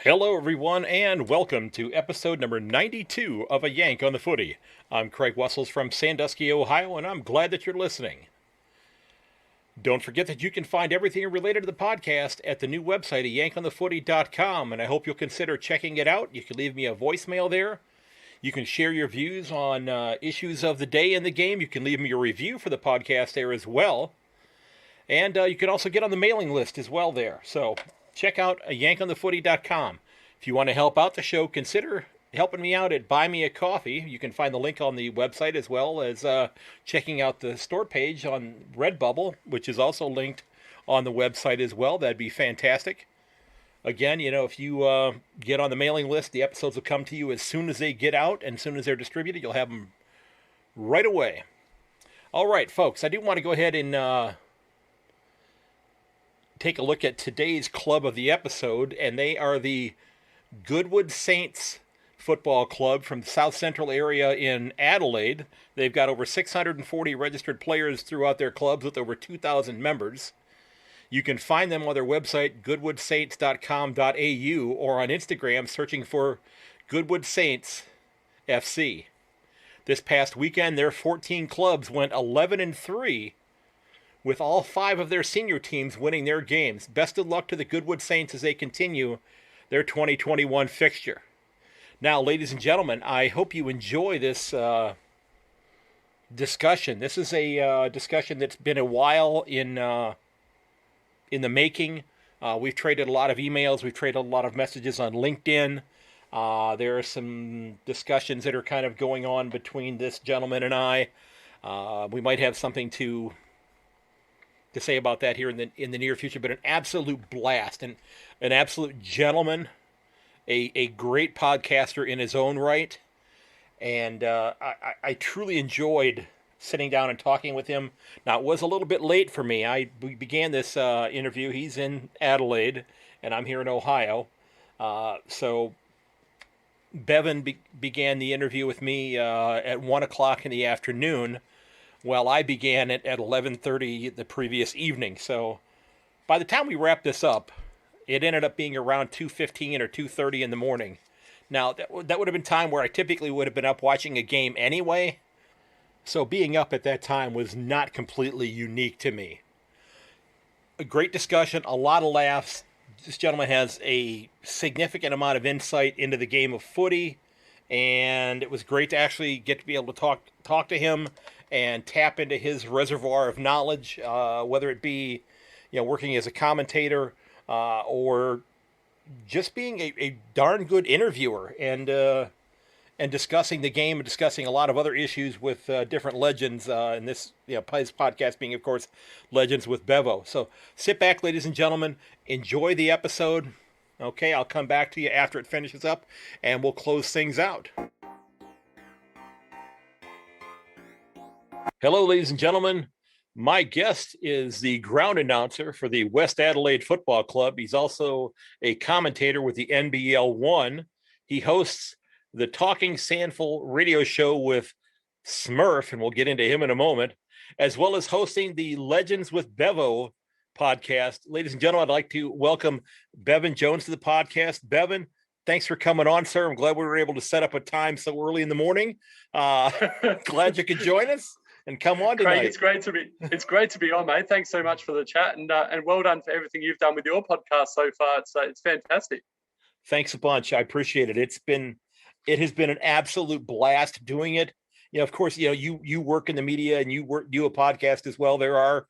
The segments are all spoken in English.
Hello, everyone, and welcome to episode number 92 of A Yank on the Footy. I'm Craig Wessels from Sandusky, Ohio, and I'm glad that you're listening. Don't forget that you can find everything related to the podcast at the new website at yankonthefooty.com, and I hope you'll consider checking it out. You can leave me a voicemail there. You can share your views on issues of the day in the game. You can leave me a review for the podcast there as well. And you can also get on the mailing list as well there. So check out yankonthefooty.com. If you want to help out the show, consider helping me out at Buy Me a Coffee. You can find the link on the website as well as checking out the store page on Redbubble, which is also linked on the website as well. That'd be fantastic. Again, if you get on the mailing list, the episodes will come to you as soon as they get out, and as soon as they're distributed, you'll have them right away. All right, folks, I do want to go ahead and take a look at today's club of the episode, and they are the Goodwood Saints Football Club from the South Central area in Adelaide. They've got over 640 registered players throughout their clubs with over 2,000 members. You can find them on their website, goodwoodsaints.com.au, or on Instagram searching for Goodwood Saints FC. This past weekend, their 14 clubs went 11-3, with all 5 of their senior teams winning their games. Best of luck to the Goodwood Saints as they continue their 2021 fixture. Now, ladies and gentlemen, I hope you enjoy this discussion. This is a discussion that's been a while in the making. We've traded a lot of emails. We've traded a lot of messages on LinkedIn. There are some discussions that are kind of going on between this gentleman and I. We might have something to say about that here in the near future, but an absolute blast and an absolute gentleman, a great podcaster in his own right, and I truly enjoyed sitting down and talking with him. Now, it was a little bit late for me. We began this interview. He's in Adelaide, and I'm here in Ohio. So Bevan began the interview with me at 1 o'clock in the afternoon. Well, I began it at 11:30 the previous evening. So by the time we wrapped this up, it ended up being around 2:15 or 2:30 in the morning. Now, that would have been time where I typically would have been up watching a game anyway. So being up at that time was not completely unique to me. A great discussion, a lot of laughs. This gentleman has a significant amount of insight into the game of footy, and it was great to actually get to be able to talk to him and tap into his reservoir of knowledge, whether it be, working as a commentator or just being a darn good interviewer and discussing the game and discussing a lot of other issues with different legends. And this, his podcast being, of course, Legends with Bevo. So sit back, ladies and gentlemen, enjoy the episode. Okay, I'll come back to you after it finishes up, and we'll close things out. Hello, ladies and gentlemen. My guest is the ground announcer for the West Adelaide Football Club. He's also a commentator with the NBL 1. He hosts the Talking Sandful radio show with Smurf, and we'll get into him in a moment, as well as hosting the Legends with Bevo podcast. Ladies and gentlemen, I'd like to welcome Bevan Jones to the podcast. Bevan, thanks for coming on, sir. I'm glad we were able to set up a time so early in the morning. Glad you could join us and come on tonight. Craig, it's great to be on, mate. Thanks so much for the chat, and well done for everything you've done with your podcast so far. It's fantastic. Thanks a bunch. I appreciate it. It has been an absolute blast doing it. Of course, you work in the media and you do a podcast as well. There are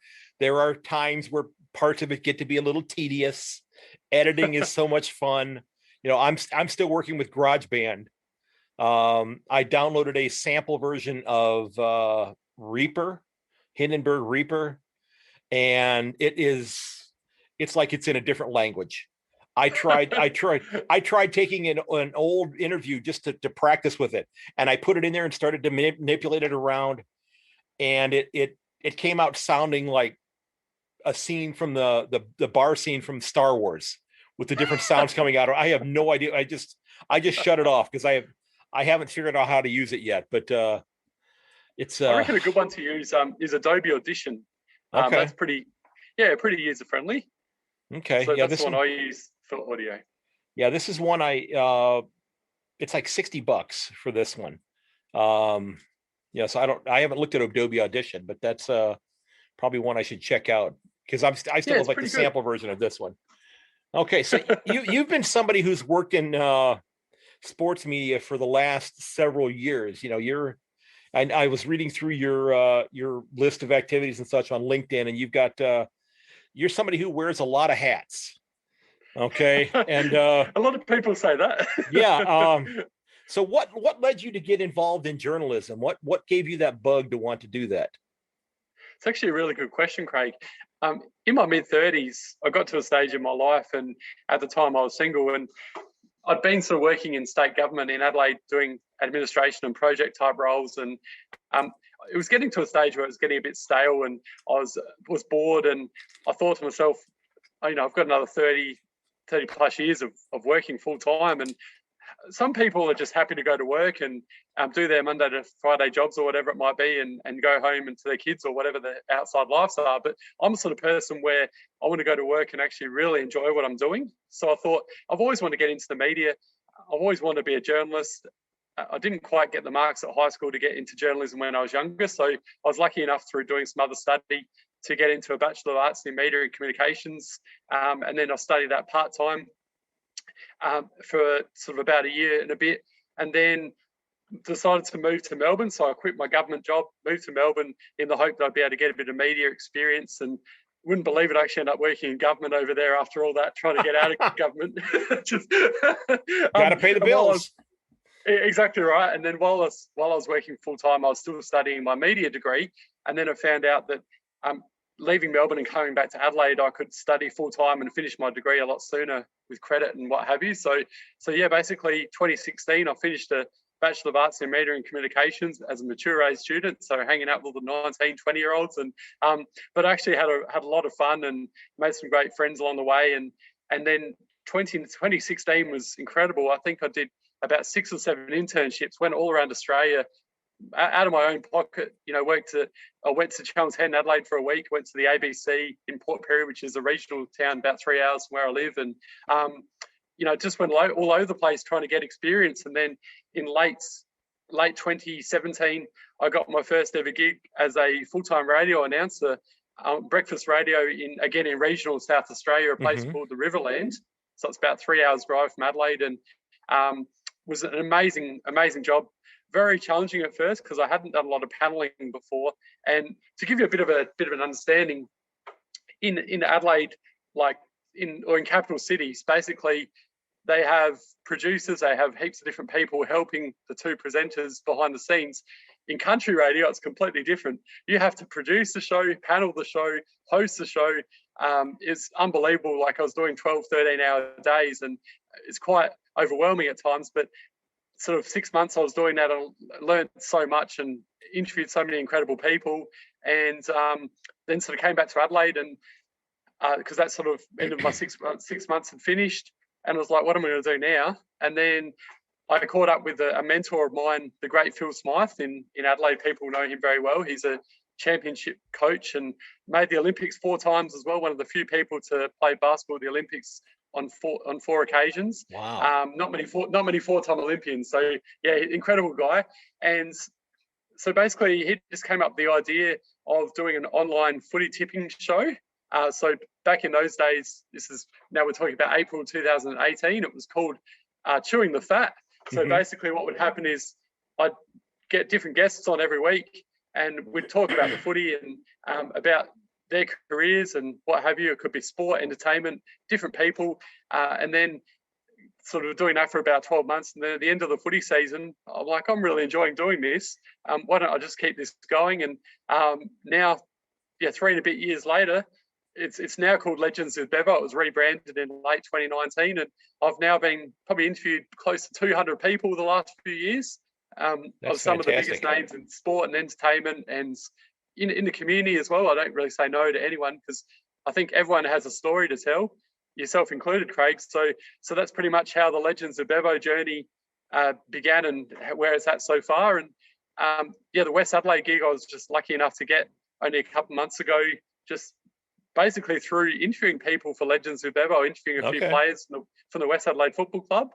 times where parts of it get to be a little tedious. Editing is so much fun. I'm still working with GarageBand. I downloaded a sample version of Reaper, Hindenburg Reaper, and it's like it's in a different language. I tried taking an old interview just to practice with it, and I put it in there and started to manipulate it around, and it came out sounding like a scene from the bar scene from Star Wars with the different sounds coming out. I have no idea. I just shut it off because I haven't figured out how to use it yet, but it's I reckon a good one to use is Adobe Audition. Okay. That's pretty user friendly. Okay. So yeah, that's this the one I use for audio. Yeah, this is one it's like $60 for this one. Yeah, so I haven't looked at Adobe Audition, but that's probably one I should check out because I still Yeah, have it's like the pretty good. sample version of this one. Okay, so you've been somebody who's worked in sports media for the last several years. You know, I was reading through your list of activities and such on LinkedIn, and you're somebody who wears a lot of hats. Okay, and A lot of people say that. yeah. So what led you to get involved in journalism? What gave you that bug to want to do that? It's actually a really good question, Craig. In my mid-30s, I got to a stage in my life, and at the time I was single, and I'd been sort of working in state government in Adelaide doing administration and project type roles, and um, it was getting to a stage where it was getting a bit stale, and I was bored, and I thought to myself, you know, I've got another 30 plus years of working full time, and some people are just happy to go to work and do their Monday to Friday jobs or whatever it might be, and go home and to their kids or whatever their outside lives are. But I'm the sort of person where I want to go to work and actually really enjoy what I'm doing. So I thought I've always wanted to get into the media. I've always wanted to be a journalist. I didn't quite get the marks at high school to get into journalism when I was younger. So I was lucky enough through doing some other study to get into a Bachelor of Arts in Media and Communications. And then I studied that part-time for sort of about a year and a bit, and then decided to move to Melbourne. So I quit my government job, moved to Melbourne in the hope that I'd be able to get a bit of media experience, and wouldn't believe it, I actually ended up working in government over there after all that, trying to get out of government. Just, Got to pay the bills. Exactly right. And then while I was working full time, I was still studying my media degree, and then I found out that leaving Melbourne and coming back to Adelaide, I could study full time and finish my degree a lot sooner with credit and what have you. So yeah, basically 2016, I finished a Bachelor of Arts in Media and Communications as a mature age student. So hanging out with the 19, 20-year-olds, and but actually had a lot of fun and made some great friends along the way. And then 2016 was incredible. I think I did about 6 or 7 internships, went all around Australia, out of my own pocket. You know, I went to Chelmsford Head in Adelaide for a week, went to the ABC in Port Perry, which is a regional town about 3 hours from where I live, and you know, just went all over the place trying to get experience. And then in late 2017, I got my first ever gig as a full-time radio announcer, breakfast radio in regional South Australia, a place called the Riverland. So it's about 3 hours drive from Adelaide, and was an amazing job. Very challenging at first because I hadn't done a lot of paneling before. And to give you a bit of an understanding, in Adelaide, like in capital cities, basically they have producers, they have heaps of different people helping the two presenters behind the scenes. In country radio, it's completely different. You have to produce the show, panel the show, host the show. It's unbelievable. Like I was doing 12, 13-hour days, and it's quite overwhelming at times, but sort of 6 months I was doing that, I learned so much and interviewed so many incredible people, and then sort of came back to Adelaide, and because that sort of ended my 6 months had finished, and I was like, what am I going to do now? And then I caught up with a mentor of mine, the great Phil Smythe in Adelaide. People know him very well. He's a championship coach and made the Olympics 4 times as well. One of the few people to play basketball at the Olympics on four occasions. Wow. Not many 4-time Olympians. So yeah, incredible guy. And so basically he just came up with the idea of doing an online footy tipping show. So back in those days, now we're talking about April 2018, it was called Chewing the Fat. So basically what would happen is I'd get different guests on every week, and we'd talk about the footy and about their careers and what have you. It could be sport, entertainment, different people. And then sort of doing that for about 12 months. And then at the end of the footy season, I'm like, I'm really enjoying doing this. Why don't I just keep this going? And now, 3 and a bit years later, it's now called Legends with Bevo. It was rebranded in late 2019. And I've now been probably interviewed close to 200 people the last few years of some of the biggest names in sport and entertainment and in the community as well. I don't really say no to anyone because I think everyone has a story to tell, yourself included, Craig. So that's pretty much how the Legends of Bevo journey began and where it's at so far. And the West Adelaide gig, I was just lucky enough to get only a couple of months ago, just basically through interviewing people for Legends with Bevo, interviewing a few players from the West Adelaide Football Club.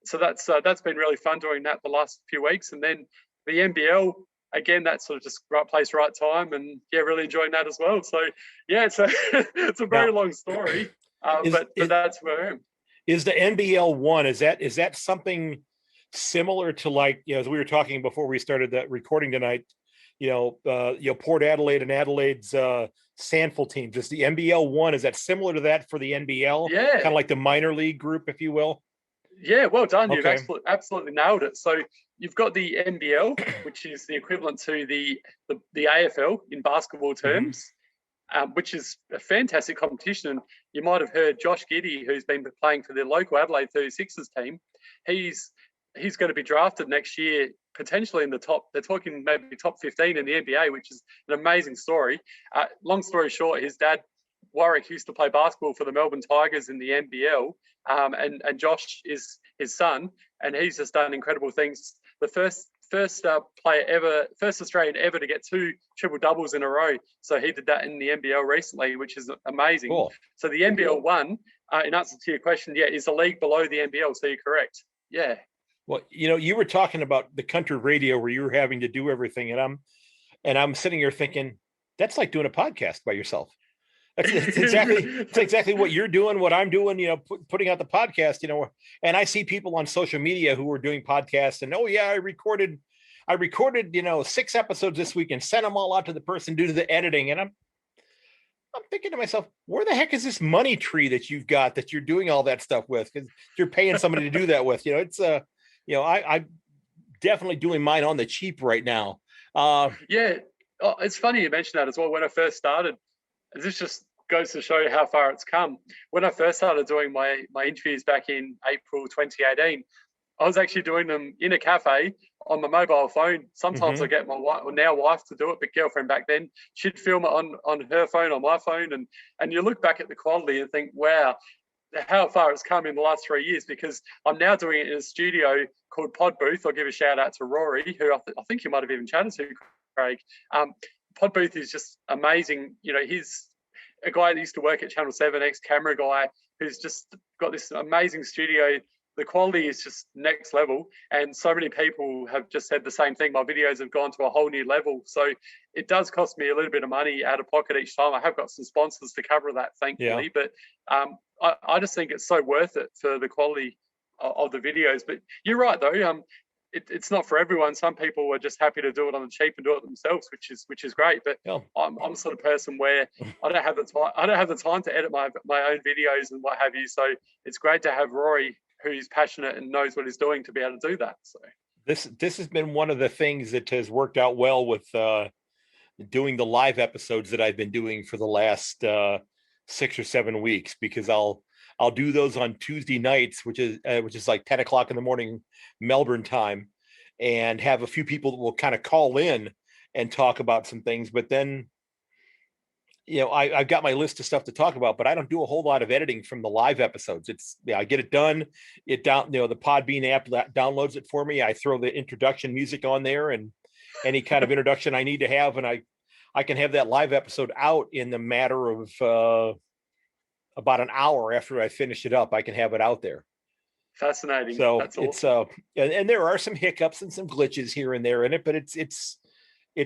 So that's been really fun doing that the last few weeks. And then the NBL, again, that's sort of just right place, right time, and really enjoying that as well. So it's a very long story, but that's where I am. Is the NBL one, is that something similar to, like, as we were talking before we started that recording tonight, Port Adelaide and Adelaide's Sandful teams? Is the NBL one, is that similar to that for the NBL? Yeah. Kind of like the minor league group, if you will? Yeah, well done. Okay. You've absolutely nailed it. So you've got the NBL, which is the equivalent to the AFL in basketball terms, which is a fantastic competition. And you might have heard Josh Giddy, who's been playing for the local Adelaide 36ers team. He's going to be drafted next year, potentially in the top. They're talking maybe top 15 in the NBA, which is an amazing story. Long story short, his dad, Warwick, used to play basketball for the Melbourne Tigers in the NBL, and Josh is his son, and he's just done incredible things. The first player ever, first Australian ever to get 2 triple doubles in a row. So he did that in the NBL recently, which is amazing. Cool. So the NBL one, in answer to your question, is a league below the NBL. So you're correct. Yeah. Well, you were talking about the country radio where you were having to do everything, and I'm sitting here thinking, that's like doing a podcast by yourself. It's exactly what you're doing, what I'm doing, putting out the podcast, and I see people on social media who are doing podcasts and, I recorded, 6 episodes this week and sent them all out to the person due to the editing. And I'm thinking to myself, where the heck is this money tree that you've got that you're doing all that stuff with? Because you're paying somebody to do that with, I'm definitely doing mine on the cheap right now. It's funny you mentioned that as well. When I first started, this just goes to show you how far it's come. When I first started doing my interviews back in April 2018, I was actually doing them in a cafe on my mobile phone. Sometimes I get my wife to do it, but girlfriend back then, she'd film it on her phone, on my phone. And you look back at the quality and think, wow, how far it's come in the last 3 years, because I'm now doing it in a studio called Pod Booth. I'll give a shout out to Rory, who I think you might have even chatted to, Craig. Pod Booth is just amazing. He's a guy that used to work at Channel 7, ex-camera guy, who's just got this amazing studio. The quality is just next level, and so many people have just said the same thing. My videos have gone to a whole new level. So it does cost me a little bit of money out of pocket each time. I have got some sponsors to cover that, thankfully, but I just think it's so worth it for the quality of the videos. But you're right, though. It's not for everyone. Some people are just happy to do it on the cheap and do it themselves, which is great. But I'm the sort of person where I don't have the time. I don't have the time to edit my own videos and what have you. So it's great to have Rory, who's passionate and knows what he's doing, to be able to do that. So this has been one of the things that has worked out well with doing the live episodes that I've been doing for the last 6 or 7 weeks, because I'll do those on Tuesday nights, which is like 10 o'clock in the morning Melbourne time, and have a few people that will kind of call in and talk about some things. But then, I've got my list of stuff to talk about, but I don't do a whole lot of editing from the live episodes. I get it done. The Podbean app downloads it for me. I throw the introduction music on there and any kind of introduction I need to have, and I can have that live episode out in the matter of about an hour after I finish it up. I can have it out there. Fascinating. So that's awesome. And there are some hiccups and some glitches here and there in it, but it's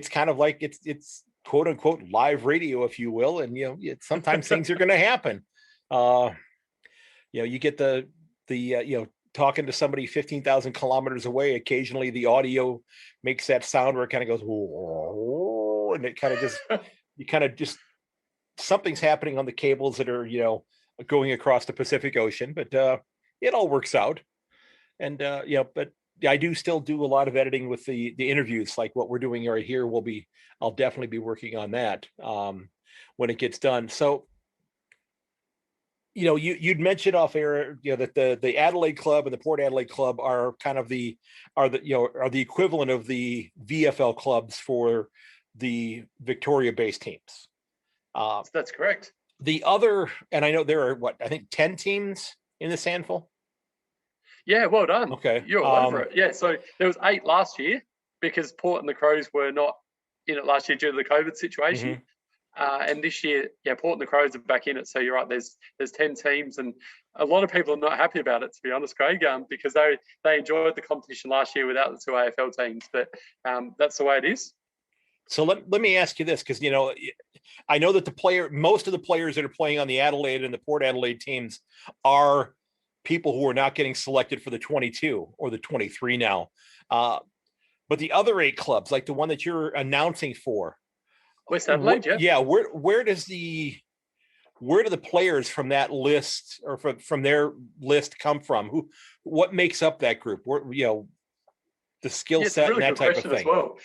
kind of like it's quote unquote live radio, if you will. And sometimes things are going to happen. You get the talking to somebody 15,000 kilometers away. Occasionally, the audio makes that sound where it kind of goes, and it kind of just something's happening on the cables that are going across the Pacific Ocean, but it all works out. And but I do still do a lot of editing with the interviews, like what we're doing right here. I'll definitely be working on that when it gets done. So you'd mentioned off air that the Adelaide Club and the Port Adelaide Club are kind of the equivalent of the VFL clubs for the Victoria-based teams. That's correct. The other, and I know there are I think 10 teams in the Sandful. Yeah, well done. Okay, you're all over it. Yeah, so there was 8 last year because Port and the Crows were not in it last year due to the COVID situation. And this year, Port and the Crows are back in it. So you're right. There's 10 teams, and a lot of people are not happy about it, to be honest, Craig, because they enjoyed the competition last year without the two AFL teams. But that's the way it is. So let me ask you this, because I know that most of the players that are playing on the Adelaide and the Port Adelaide teams are people who are not getting selected for the 22 or the 23 now. But the other 8 clubs, like the one that you're announcing for, West Adelaide, where do the players from that list or from their list come from? What makes up that group? The skill set really and that type of thing. As well.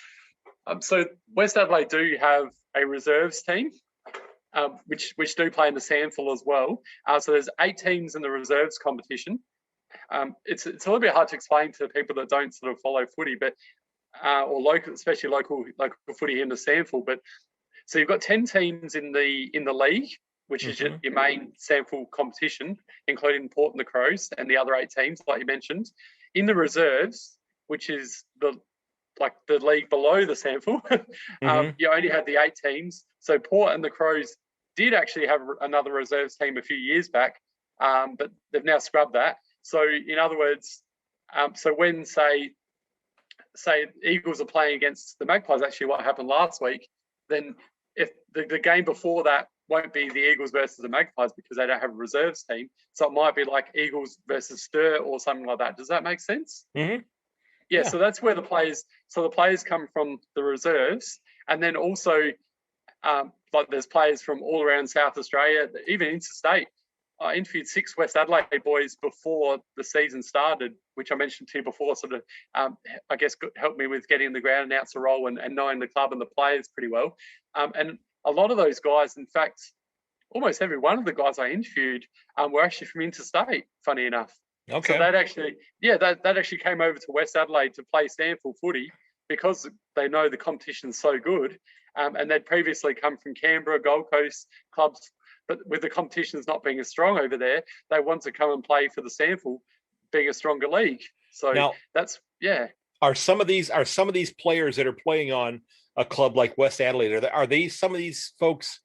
So West Adelaide do have a reserves team, which do play in the SANFL as well. So there's 8 teams in the reserves competition. It's a little bit hard to explain to people that don't sort of follow footy, but or local, especially local footy in the SANFL. But so you've got 10 teams in the league, which is your main SANFL competition, including Port and the Crows and the other 8 teams, like you mentioned. In the reserves, which is the league below the SANFL, you only had the 8 teams. So Port and the Crows did actually have another reserves team a few years back, but they've now scrubbed that. So in other words, so when say Eagles are playing against the Magpies, actually what happened last week, then if the game before that won't be the Eagles versus the Magpies because they don't have a reserves team. So it might be like Eagles versus Stir or something like that. Does that make sense? Mm-hmm. Yeah, so that's where the players come from the reserves, and then also there's players from all around South Australia, even interstate. I interviewed 6 West Adelaide boys before the season started, which I mentioned to you before, sort of, I guess, helped me with getting the ground announcer role and knowing the club and the players pretty well. And a lot of those guys, in fact, almost every one of the guys I interviewed were actually from interstate, funny enough. Okay. So that actually came over to West Adelaide to play SANFL footy because they know the competition's so good. And they'd previously come from Canberra, Gold Coast clubs, but with the competitions not being as strong over there, they want to come and play for the SANFL, being a stronger league. So now, Are some of these players that are playing on a club like West Adelaide, are they some of these folks?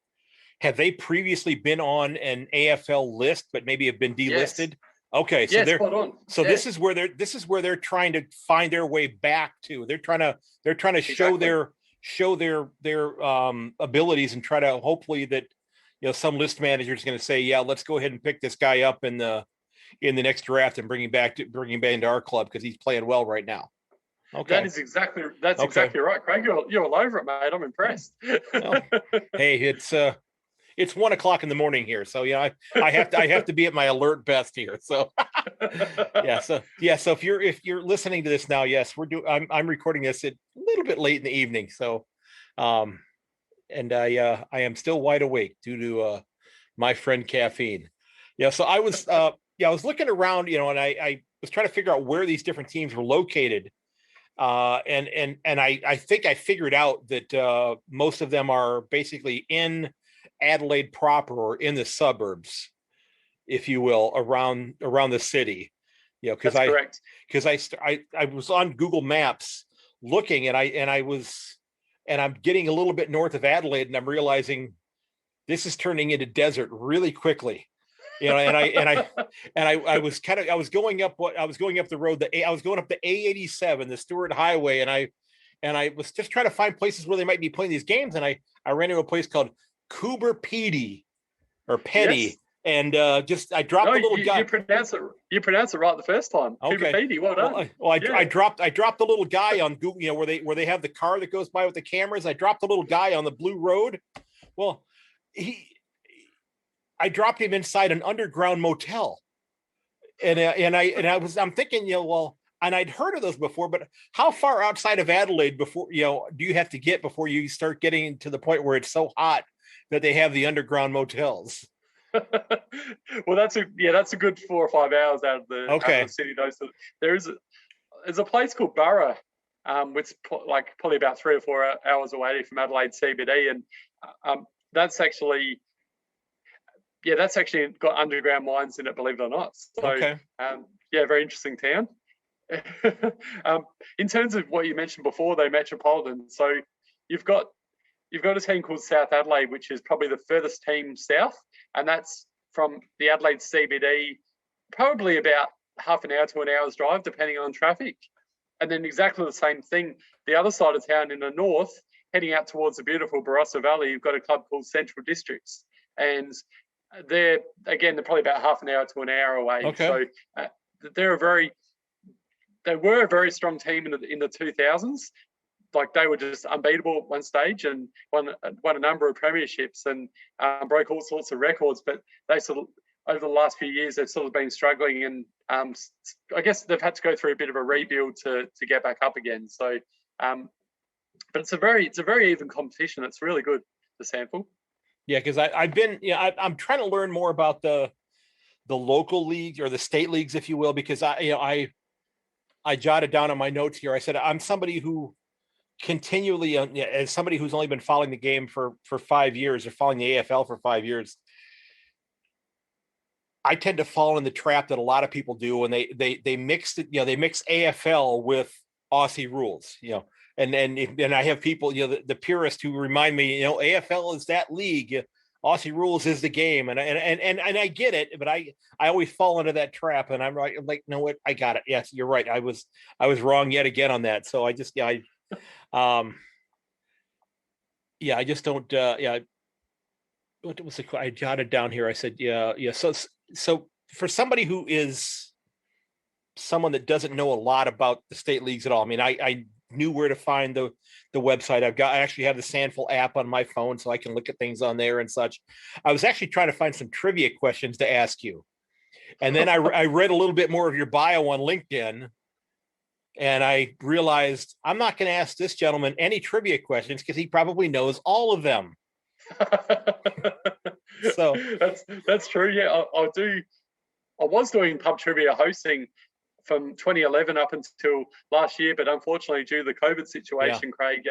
Have they previously been on an AFL list, but maybe have been delisted? Yes. Okay, so this is where they're trying to find their way back to. They're trying to show their abilities and try to hopefully that some list manager is going to say, yeah, let's go ahead and pick this guy up in the next draft and bring him back into our club because he's playing well right now. Okay, that's exactly right, Craig. You're all over it, mate. I'm impressed. Well, hey, it's 1 o'clock in the morning here, so I have to be at my alert best here. So so if you're listening to this now, yes, I'm recording this at a little bit late in the evening. So and I am still wide awake due to my friend caffeine. So I was I was looking around, and I was trying to figure out where these different teams were located. And I think I figured out that most of them are basically in Adelaide proper or in the suburbs, if you will, around the city. Because I was on Google Maps looking, and I'm getting a little bit north of Adelaide, and I'm realizing this is turning into desert really quickly. I was going up the road. I was going up the A87, the Stewart Highway, and I was just trying to find places where they might be playing these games. And I ran into a place called Coober Petty or Petty. Yes. And I dropped the little guy. You pronounce it right the first time. Okay. Petty, well done. I dropped the little guy on Google, where they have the car that goes by with the cameras. I dropped the little guy on the blue road. Well, I dropped him inside an underground motel, and I'm thinking, and I'd heard of those before, but how far outside of Adelaide do you have to get before you start getting to the point where it's so hot that they have the underground motels? Well, that's a good 4 or 5 hours out of the city, though. So there's a place called Burra, which probably about 3 or 4 hours away from Adelaide CBD, and that's actually got underground mines in it, believe it or not. So, very interesting town. In terms of what you mentioned before, though, metropolitan. So you've got you've got a team called South Adelaide, which is probably the furthest team south, and that's from the Adelaide CBD, probably about half an hour to an hour's drive, depending on traffic. And then exactly the same thing, the other side of town in the north, heading out towards the beautiful Barossa Valley, you've got a club called Central Districts, and they're probably about half an hour to an hour away. Okay. So they were a very strong team in the 2000s. Like, they were just unbeatable at one stage and won a number of premierships and broke all sorts of records. But they sort of, over the last few years, they've sort of been struggling, and I guess they've had to go through a bit of a rebuild to get back up again. So, but it's a very even competition. It's really good, the sample. Yeah, because I'm trying to learn more about the local leagues, or the state leagues, if you will, because I jotted down on my notes here. I said I'm somebody who continually, as somebody who's only been following the game for 5 years, or following the AFL for 5 years, I tend to fall in the trap that a lot of people do, and they mix it. They mix AFL with Aussie rules. And I have people, the purists who remind me, AFL is that league, Aussie rules is the game, and I get it, but I always fall into that trap, and I'm like, no, what, I got it. Yes, you're right. I was wrong yet again on that. So I just I just don't. What was the? I jotted down here. I said, yeah. So for somebody who is someone that doesn't know a lot about the state leagues at all, I mean, I knew where to find the website. I actually have the Sandful app on my phone, so I can look at things on there and such. I was actually trying to find some trivia questions to ask you, and then I read a little bit more of your bio on LinkedIn, and I realized I'm not going to ask this gentleman any trivia questions because he probably knows all of them. So that's true. Yeah, I was doing pub trivia hosting from 2011 up until last year, but unfortunately, due to the COVID situation, Craig,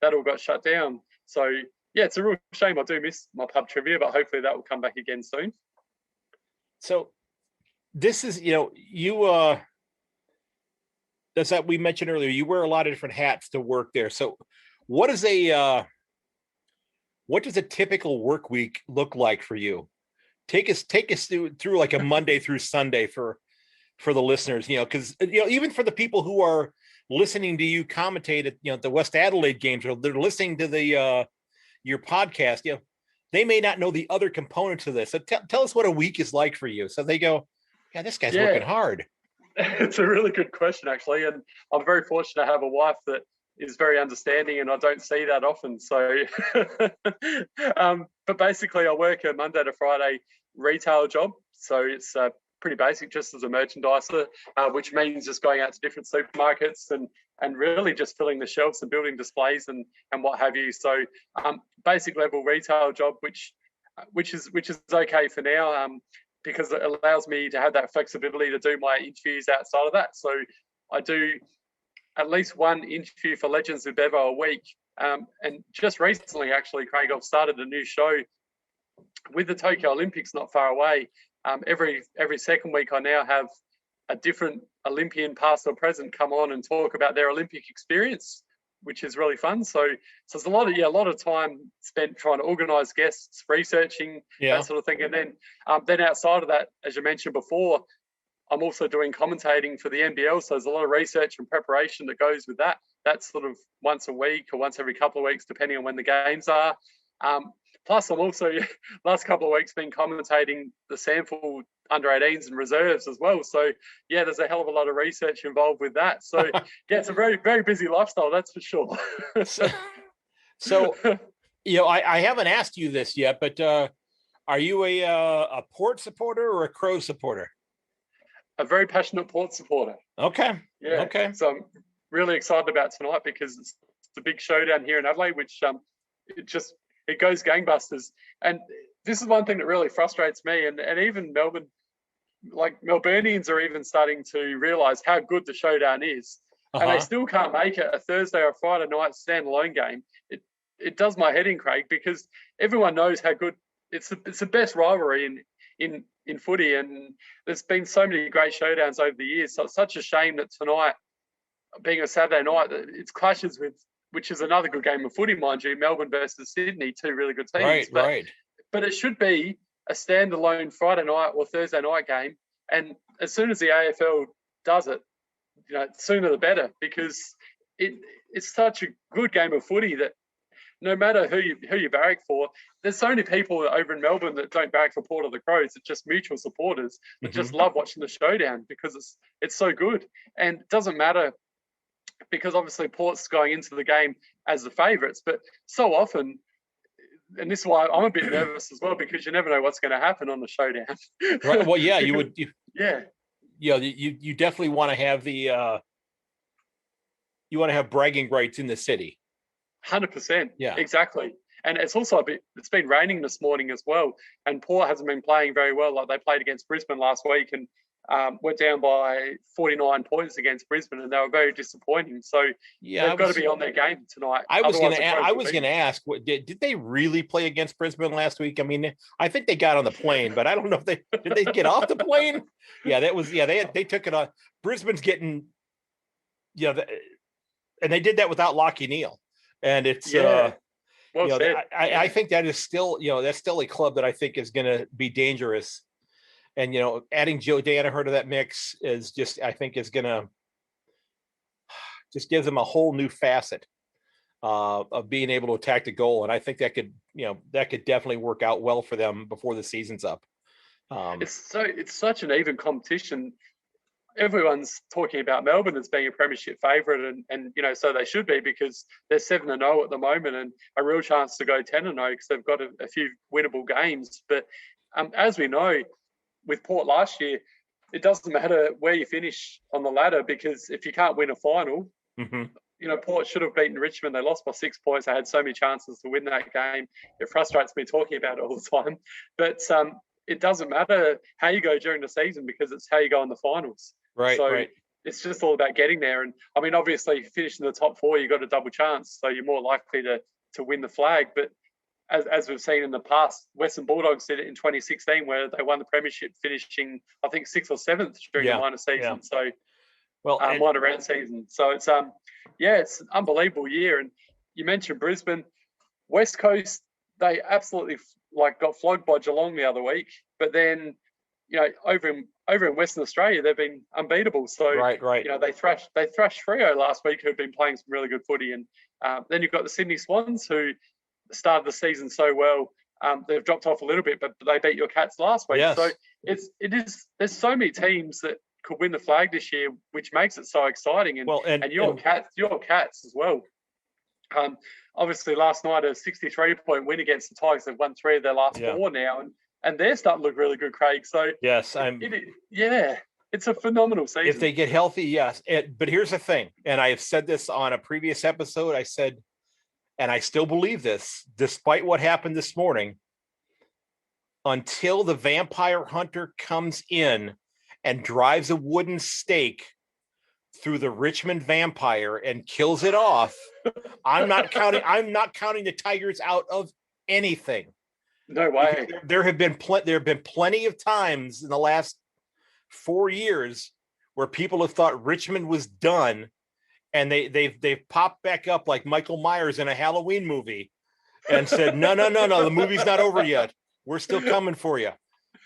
that all got shut down. So yeah, it's a real shame. I do miss my pub trivia, but hopefully that will come back again soon. So this is, that's that we mentioned earlier. You wear a lot of different hats to work there. So what does a typical work week look like for you? Take us through like a Monday through Sunday for the listeners, because even for the people who are listening to you commentate at the West Adelaide games, or they're listening to your podcast, they may not know the other components of this. So tell us what a week is like for you. So they go, yeah, this guy's working hard. It's a really good question, actually, and I'm very fortunate to have a wife that is very understanding, and I don't see that often. So, but basically, I work a Monday to Friday retail job. So it's pretty basic, just as a merchandiser, which means just going out to different supermarkets and really just filling the shelves and building displays and what have you. So basic level retail job, which is okay for now, because it allows me to have that flexibility to do my interviews outside of that. So I do at least one interview for Legends with Bevo a week. And just recently, actually, Craig, I've started a new show with the Tokyo Olympics not far away. Every second week, I now have a different Olympian, past or present, come on and talk about their Olympic experience, which is really fun. So there's a lot of time spent trying to organise guests, researching, that sort of thing. And then outside of that, as you mentioned before, I'm also doing commentating for the NBL. So there's a lot of research and preparation that goes with that. That's sort of once a week or once every couple of weeks, depending on when the games are. Plus, I'm also, last couple of weeks, been commentating the Sample under-18s and reserves as well. So, yeah, there's a hell of a lot of research involved with that. So, yeah, it's a very, very busy lifestyle, that's for sure. So I haven't asked you this yet, but are you a Port supporter or a Crow supporter? A very passionate Port supporter. Okay. Yeah. Okay. So I'm really excited about tonight because it's a big showdown here in Adelaide, which it goes gangbusters. And this is one thing that really frustrates me, and even Melbourne, like Melburnians are even starting to realise how good the showdown is. And they still can't make it a Thursday or Friday night standalone game. It does my head in, Craig, because everyone knows how good it's the best rivalry in footy, and there's been so many great showdowns over the years. So it's such a shame that tonight, being a Saturday night, it clashes with which is another good game of footy, mind you. Melbourne versus Sydney, two really good teams. Right. But it should be a standalone Friday night or Thursday night game. And as soon as the AFL does it, sooner the better, because it's such a good game of footy that no matter who you barrack for, there's so many people over in Melbourne that don't barrack for Port of the Crows. It's just mutual supporters that just love watching the showdown because it's so good. And it doesn't matter, because obviously Port's going into the game as the favourites, but so often, and this is why I'm a bit nervous as well, because you never know what's going to happen on the showdown. Right. Well, yeah, you definitely want to have you want to have bragging rights in the city. 100%. Yeah, exactly. And it's also it's been raining this morning as well, and Port hasn't been playing very well. Like, they played against Brisbane last week and went down by 49 points against Brisbane, and they were very disappointing. So they've got to be on their game tonight. I was going to ask, did they really play against Brisbane last week? I mean, I think they got on the plane, but I don't know if did they get off the plane. They took it on. Brisbane's getting, and they did that without Lachie Neale, and it's I think that is still that's still a club that I think is going to be dangerous. And, adding Joe Danaher to that mix is just, I think, is going to just gives them a whole new facet of being able to attack the goal. And I think that could definitely work out well for them before the season's up. It's such an even competition. Everyone's talking about Melbourne as being a premiership favourite, and so they should be, because they're 7-0 at the moment and a real chance to go 10-0 because they've got a few winnable games. But as we know, with Port last year, it doesn't matter where you finish on the ladder, because if you can't win a final, Port should have beaten Richmond. They lost by 6 points. They had so many chances to win that game. It frustrates me talking about it all the time. But it doesn't matter how you go during the season, because it's how you go in the finals. Right. It's just all about getting there. And I mean, obviously, if you finish in the top four, you've got a double chance. So you're more likely to win the flag. But as we've seen in the past, Western Bulldogs did it in 2016, where they won the premiership, finishing, I think, 6th or 7th during the minor season. So, minor round season. So it's it's an unbelievable year. And you mentioned Brisbane, West Coast. They absolutely got flogged by Geelong the other week. But then, over in Western Australia, they've been unbeatable. So right. They thrashed Freo last week, who've been playing some really good footy. And then you've got the Sydney Swans, who started the season so well. They've dropped off a little bit, but they beat your Cats last week. Yes. So there's so many teams that could win the flag this year, which makes it so exciting. And your Cats as well. Obviously last night a 63-point win against the Tigers. They've won 3 of their last 4 now, and they're starting to look really good, Craig. So yes, it's a phenomenal season. If they get healthy, yes. But here's the thing, and I have said this on a previous episode. I said, and I still believe this, despite what happened this morning, until the vampire hunter comes in and drives a wooden stake through the Richmond Vampire and kills it off, I'm not counting the Tigers out of anything. No way. There have been plenty of times in the last 4 years where people have thought Richmond was done, and they've popped back up like Michael Myers in a Halloween movie and said, no, the movie's not over yet. We're still coming for you.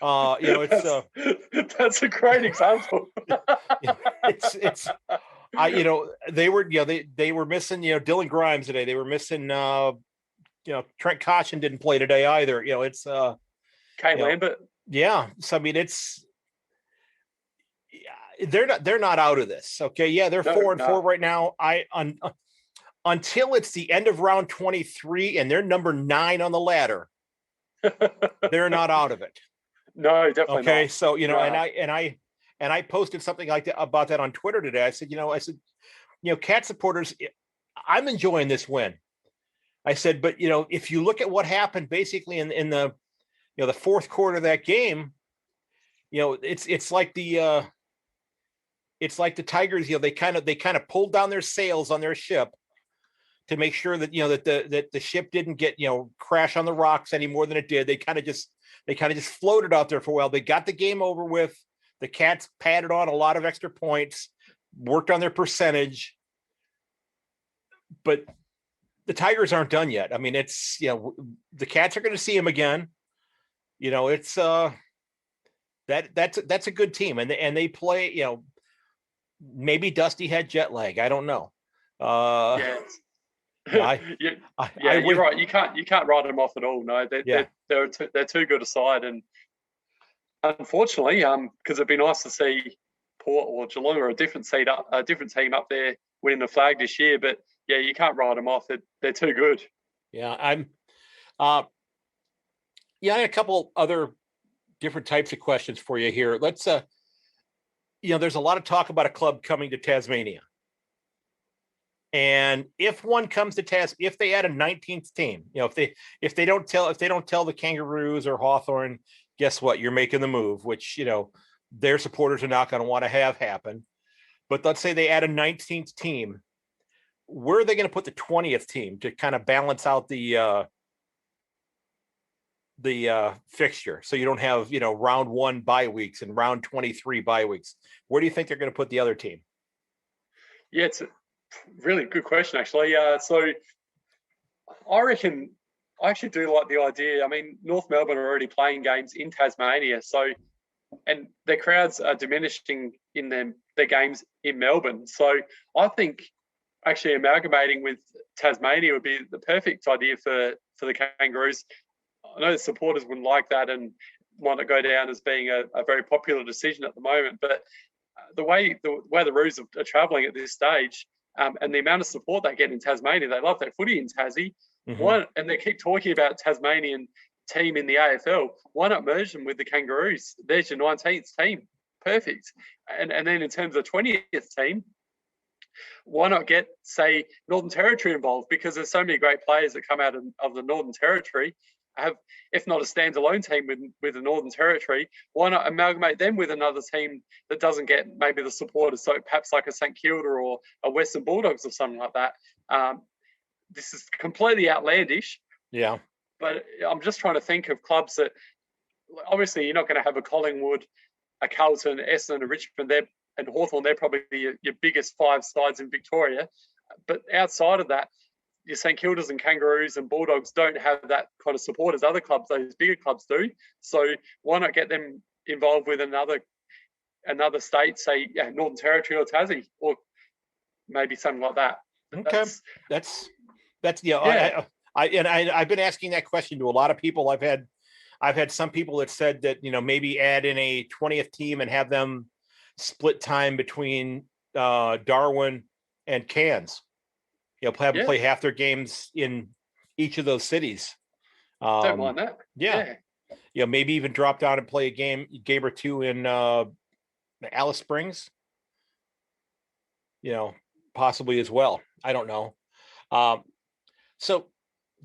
That's a great example. They were missing, Dylan Grimes today. They were missing, Trent Caution didn't play today either. Kane Lambert. Yeah. So, I mean, they're not out of this. Okay. Yeah. They're 4-4 right now. Until it's the end of round 23 and they're number 9 on the ladder, they're not out of it. No, definitely okay, not. So and I posted something like that about that on Twitter today. I said, Cat supporters, I'm enjoying this win. I said, but if you look at what happened basically in the the fourth quarter of that game, it's like the Tigers, they kind of pulled down their sails on their ship to make sure that that the ship didn't get crash on the rocks any more than it did. They kind of just floated out there for a while. They got the game over with. The Cats padded on a lot of extra points, worked on their percentage. But the Tigers aren't done yet. I mean, it's, the Cats are going to see him again. It's that's a good team, and they play. Maybe Dusty had jet lag. I don't know. Yeah. I You're right. You can't write them off at all. No, they're too good a side, and unfortunately, because it'd be nice to see Port or Geelong or a different team up there winning the flag this year. But yeah, you can't write them off. They're too good. Yeah, I had a couple other different types of questions for you here. Let's there's a lot of talk about a club coming to Tasmania. And if one comes to if they add a 19th team, if they don't tell the Kangaroos or Hawthorn, guess what? You're making the move, which, their supporters are not going to want to have happen. But let's say they add a 19th team. Where are they going to put the 20th team to kind of balance out the fixture, so you don't have round 1 bye weeks and round 23 bye weeks? Where do you think they're going to put the other team? Yeah, it's a really good question, actually. So I reckon I actually do like the idea. I mean, North Melbourne are already playing games in Tasmania, and their crowds are diminishing in their games in Melbourne. So I think actually amalgamating with Tasmania would be the perfect idea for the Kangaroos. I know the supporters wouldn't like that and might not go down as being a very popular decision at the moment, but the way the Roos are travelling at this stage, and the amount of support they get in Tasmania, they love their footy in Tassie. Mm-hmm. And they keep talking about Tasmanian team in the AFL. Why not merge them with the Kangaroos? There's your 19th team. Perfect. And then in terms of 20th team, why not get, say, Northern Territory involved? Because there's so many great players that come out of the Northern Territory. Have, if not a standalone team with the Northern Territory, why not amalgamate them with another team that doesn't get maybe the supporters, so perhaps like a St Kilda or a Western Bulldogs or something like that. This is completely outlandish. Yeah. But I'm just trying to think of clubs that, obviously you're not going to have a Collingwood, a Carlton, Essendon, a Richmond, and Hawthorn. They're probably your biggest 5 sides in Victoria. But outside of that, your St Kildas and Kangaroos and Bulldogs don't have that kind of support as other clubs, those bigger clubs do. So why not get them involved with another state, say Northern Territory or Tassie, or maybe something like that. Okay, that's yeah. I've been asking that question to a lot of people. I've had some people that said that maybe add in a 20th team and have them split time between Darwin and Cairns. Have them play half their games in each of those cities. Don't mind that. Yeah. Maybe even drop down and play a game or two in Alice Springs. Possibly as well. I don't know. So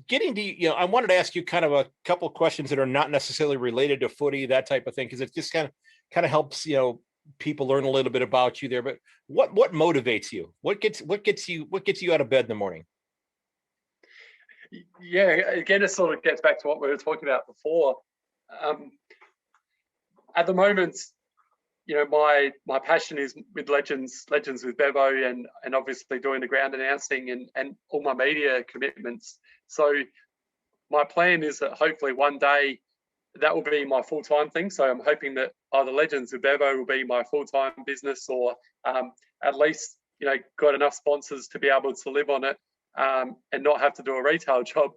getting to, I wanted to ask you kind of a couple of questions that are not necessarily related to footy, that type of thing, because it just kind of helps, people learn a little bit about you there. But what motivates you? What gets you out of bed in the morning? Yeah, again, it sort of gets back to what we were talking about before. At the moment, my passion is with Legends with Bevo, and obviously doing the ground announcing and all my media commitments. So my plan is that hopefully one day that will be my full-time thing. So I'm hoping that either Legends with Bevo will be my full-time business, or at least got enough sponsors to be able to live on it and not have to do a retail job.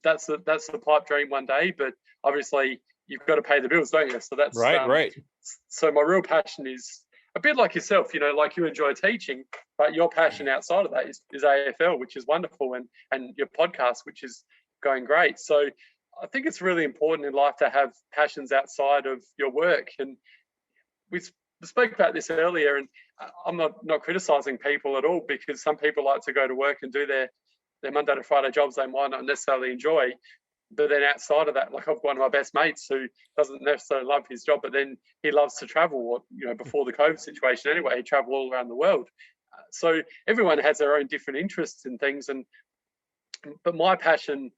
That's the pipe dream one day, but obviously you've got to pay the bills, don't you? So that's right. So my real passion is a bit like yourself, like you enjoy teaching, but your passion outside of that is AFL, which is wonderful, and your podcast, which is going great. So I think it's really important in life to have passions outside of your work. And we spoke about this earlier, and I'm not criticizing people at all, because some people like to go to work and do their Monday to Friday jobs they might not necessarily enjoy. But then outside of that, like I've got one of my best mates who doesn't necessarily love his job, but then he loves to travel. Before the COVID situation anyway, he traveled all around the world. So everyone has their own different interests in things, but my passion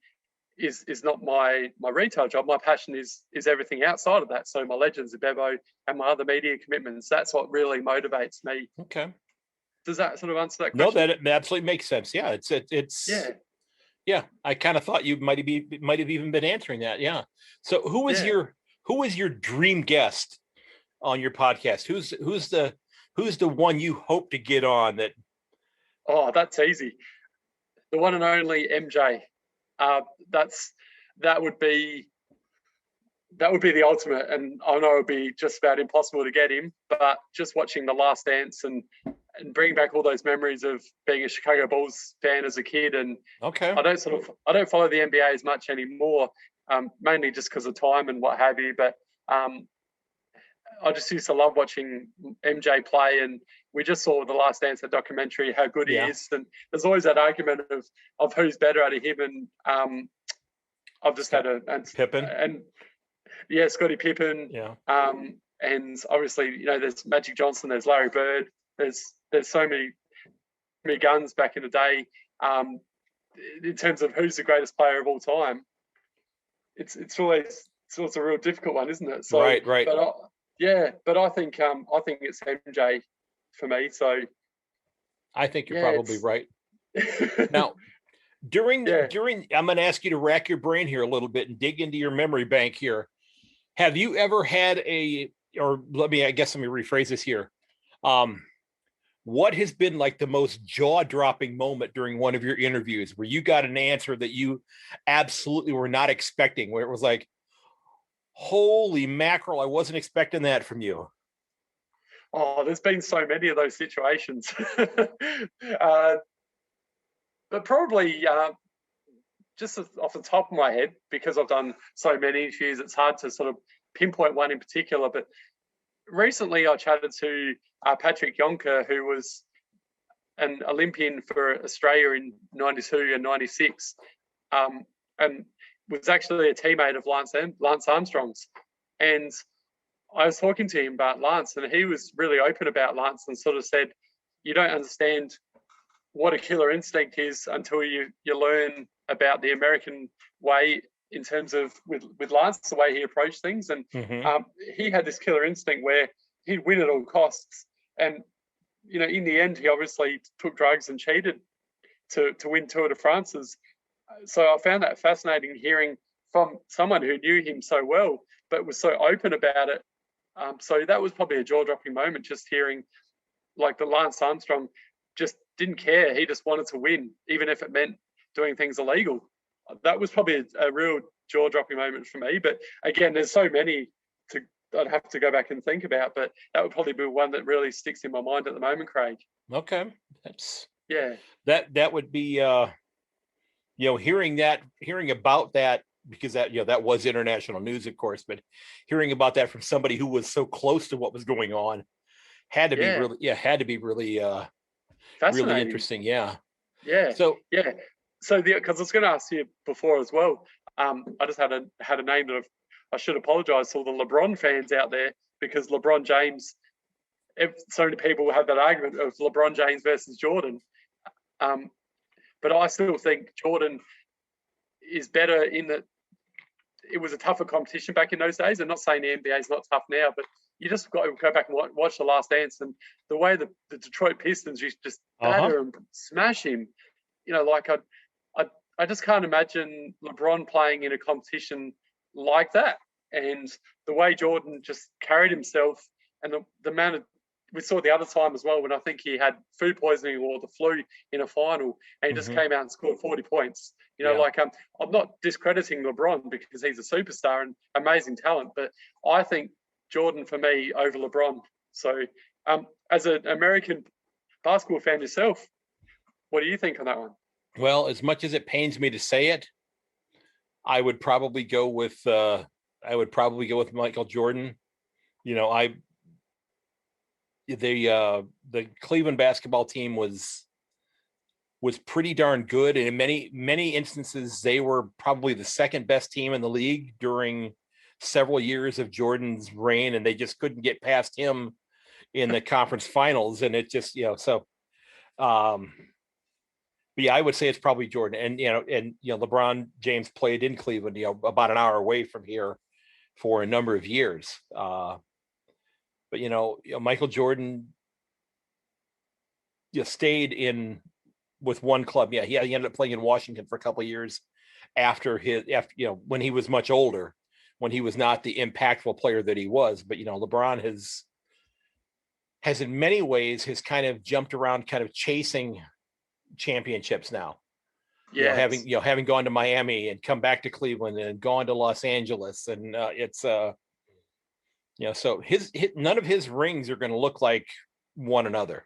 is not my retail job. My passion is everything outside of that. So my Legends of Bevo and my other media commitments, that's what really motivates me. Okay. Does that sort of answer that question? No, that absolutely makes sense. Yeah, it's yeah. Yeah, I kind of thought you might have even been answering that. Yeah. So Yeah. who is your dream guest on your podcast? Who's the one you hope to get on that? Oh, that's easy. The one and only MJ. Uh, that's that would be the ultimate, and I know it would be just about impossible to get him. But just watching The Last Dance and bring back all those memories of being a Chicago Bulls fan as a kid, and Okay. I don't follow the NBA as much anymore, mainly just because of time and what have you. But um, I just used to love watching MJ play, and we just saw The Last Dance, the documentary, how good he Yeah. is. And there's always that argument of who's better out of him and I've just had Pippen. and yeah, Scottie Pippen, Yeah. and obviously there's Magic Johnson, there's Larry Bird, there's so many guns back in the day. In terms of who's the greatest player of all time, it's always a real difficult one, isn't it? So, Right. but I think it's MJ for me. So I think you're yeah, probably right. Now, during I'm going to ask you to rack your brain here a little bit and dig into your memory bank here. Have you ever had or let me rephrase this here. What has been like the most jaw-dropping moment during one of your interviews where you got an answer that you absolutely were not expecting, where it was like, holy mackerel, I wasn't expecting that from you? Oh, there's been so many of those situations. But probably just off the top of my head, because I've done so many interviews, it's hard to sort of pinpoint one in particular. But recently I chatted to Patrick Yonker, who was an Olympian for Australia in 92 and 96, and was actually a teammate of Lance Armstrong's. And I was talking to him about Lance, and he was really open about Lance and sort of said, you don't understand what a killer instinct is until you learn about the American way in terms of with Lance, the way he approached things. And he had this killer instinct where he'd win at all costs. And, in the end, he obviously took drugs and cheated to win Tour de France's. So I found that fascinating, hearing from someone who knew him so well, but was so open about it. So that was probably a jaw-dropping moment, just hearing like the Lance Armstrong just didn't care. He just wanted to win, even if it meant doing things illegal. That was probably a real jaw-dropping moment for me. But again, there's so many I'd have to go back and think about, but that would probably be one that really sticks in my mind at the moment, Craig. Okay. That's that would be hearing about that, because that was international news, of course, but hearing about that from somebody who was so close to what was going on had to be really really interesting. Yeah. So because I was going to ask you before as well. I just had a name that I should apologise to all the LeBron fans out there, because LeBron James, so many people have that argument of LeBron James versus Jordan. But I still think Jordan is better in that it was a tougher competition back in those days. I'm not saying the NBA is not tough now, but you just got to go back and watch The Last Dance, and the way the Detroit Pistons used to just batter and smash him. I just can't imagine LeBron playing in a competition like that. And the way Jordan just carried himself, and the amount of, we saw the other time as well when I think he had food poisoning or the flu in a final, and he just came out and scored 40 points. I'm not discrediting LeBron because he's a superstar and amazing talent, but I think Jordan for me over LeBron. So as an American basketball fan yourself, what do you think on that one? Well, as much as it pains me to say it, I would probably go with Michael Jordan. The Cleveland basketball team was pretty darn good, and in many instances they were probably the second best team in the league during several years of Jordan's reign, and they just couldn't get past him in the conference finals. And it just but yeah, I would say it's probably Jordan. And LeBron James played in Cleveland, about an hour away from here for a number of years. But Michael Jordan stayed in with one club. Yeah, he ended up playing in Washington for a couple of years after when he was much older, when he was not the impactful player that he was. But LeBron has in many ways has kind of jumped around, kind of chasing championships now. Yeah, having gone to Miami and come back to Cleveland and gone to Los Angeles, and so none of his rings are going to look like one another.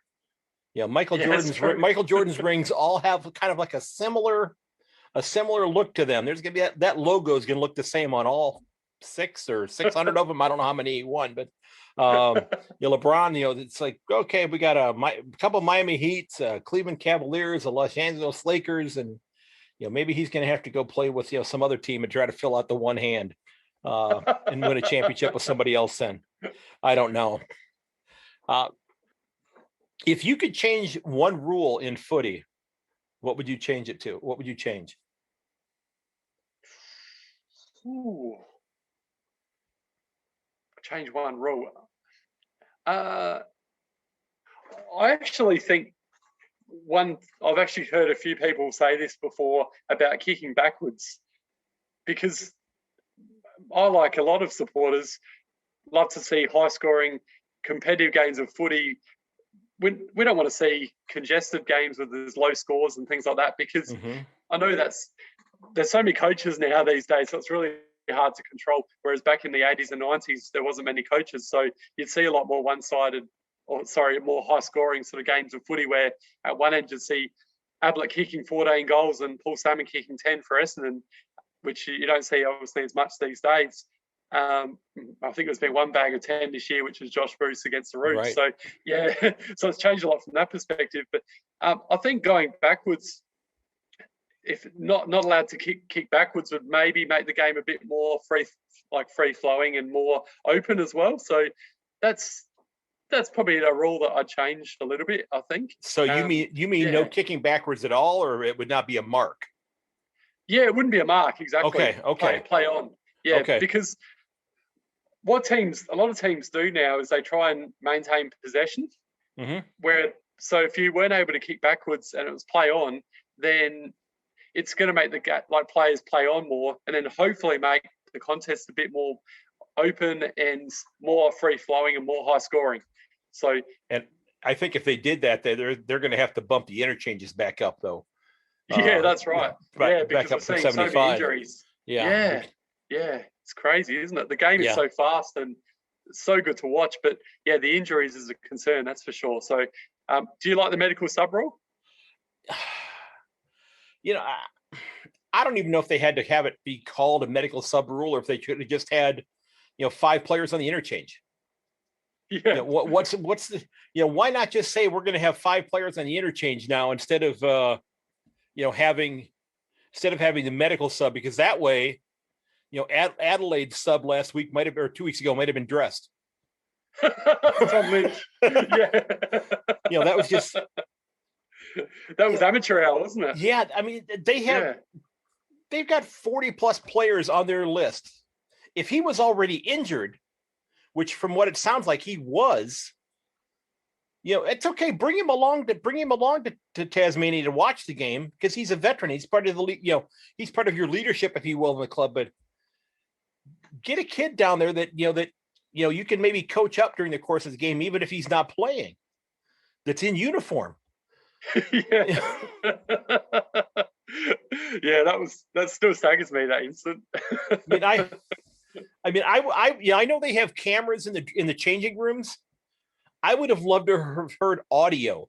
Michael Jordan's rings all have kind of like a similar look to them. There's going to be that logo is going to look the same on all 600 of them. I don't know how many he won, but LeBron, it's like, okay, we got a couple of Miami Heats, Cleveland Cavaliers, the Los Angeles Lakers, and maybe he's going to have to go play with some other team and try to fill out the one hand and win a championship with somebody else. Then I don't know. If you could change one rule in footy, what would you change it to? What would you change? Ooh. Change one rule. I actually think I've actually heard a few people say this before about kicking backwards, because I, like a lot of supporters, love to see high scoring competitive games of footy. We don't want to see congested games with there's low scores and things like that, because I know there's so many coaches now these days, so it's really hard to control. Whereas back in the 80s and 90s, there wasn't many coaches, so you'd see a lot more more high scoring sort of games of footy, where at one end you'd see Ablett kicking 14 goals and Paul Salmon kicking 10 for Essendon, which you don't see obviously as much these days. I think there's been one bag of 10 this year, which was Josh Bruce against the Roos. Right. So yeah, so it's changed a lot from that perspective. But I think going backwards, if not allowed to kick backwards, would maybe make the game a bit more free flowing and more open as well. So that's probably a rule that I changed a little bit, I think. So you mean no kicking backwards at all, or it would not be a mark? Yeah, it wouldn't be a mark, exactly. Okay. Play on. Yeah, okay. Because what a lot of teams do now is they try and maintain possession. So if you weren't able to kick backwards and it was play on, then it's going to make the players play on more, and then hopefully make the contest a bit more open and more free flowing and more high scoring. So, and I think if they did that, they're going to have to bump the interchanges back up, though. Yeah, that's right. Because back up we're seeing 75. So many injuries. Yeah, it's crazy, isn't it? The game is so fast and it's so good to watch, but yeah, the injuries is a concern, that's for sure. So, do you like the medical sub rule? I don't even know if they had to have it be called a medical sub rule, or if they could have just had, 5 players on the interchange. Yeah. What's the, why not just say we're going to have 5 players on the interchange now instead of having the medical sub, because that way, Adelaide's sub last week or 2 weeks ago might have been dressed. Tom Lynch. Yeah. That was just. That was amateur hour, wasn't it? Yeah, I mean, they've got 40 plus players on their list. If he was already injured, which from what it sounds like he was, it's okay. Bring him along to Tasmania to watch the game, because he's a veteran. He's part of he's part of your leadership, if you will, in the club. But get a kid down there that you can maybe coach up during the course of the game, even if he's not playing, that's in uniform. Yeah. That still staggers me, that incident. I know they have cameras in the changing rooms. I would have loved to have heard audio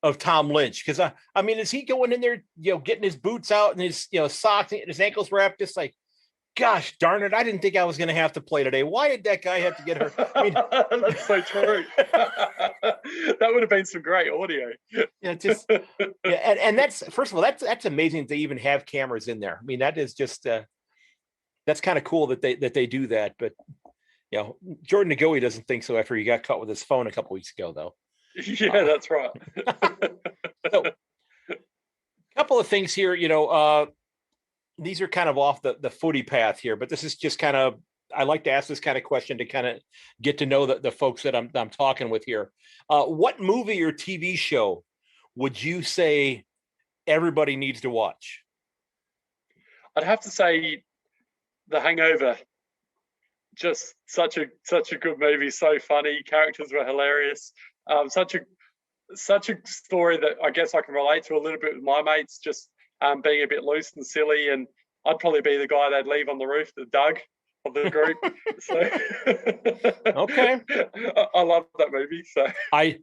of Tom Lynch, because is he going in there, getting his boots out and his socks and his ankles wrapped, just like, gosh darn it, I didn't think I was going to have to play today. Why did that guy have to get hurt? That's so true. That would have been some great audio. And that's, first of all, that's amazing that they even have cameras in there. I mean, that is just that's kind of cool that they do that. But Jordan Ngoe doesn't think so after he got caught with his phone a couple weeks ago, though. Yeah, that's right. So, a couple of things here. These are kind of off the footy path here, but this is just kind of, I like to ask this kind of question to kind of get to know the folks that I'm talking with here. What movie or TV show would you say everybody needs to watch? I'd have to say The Hangover. Just such a good movie, so funny. Characters were hilarious. Such a story that I guess I can relate to a little bit with my mates, just being a bit loose and silly. And I'd probably be the guy they'd leave on the roof, the Doug of the group. So okay, I love that movie. So I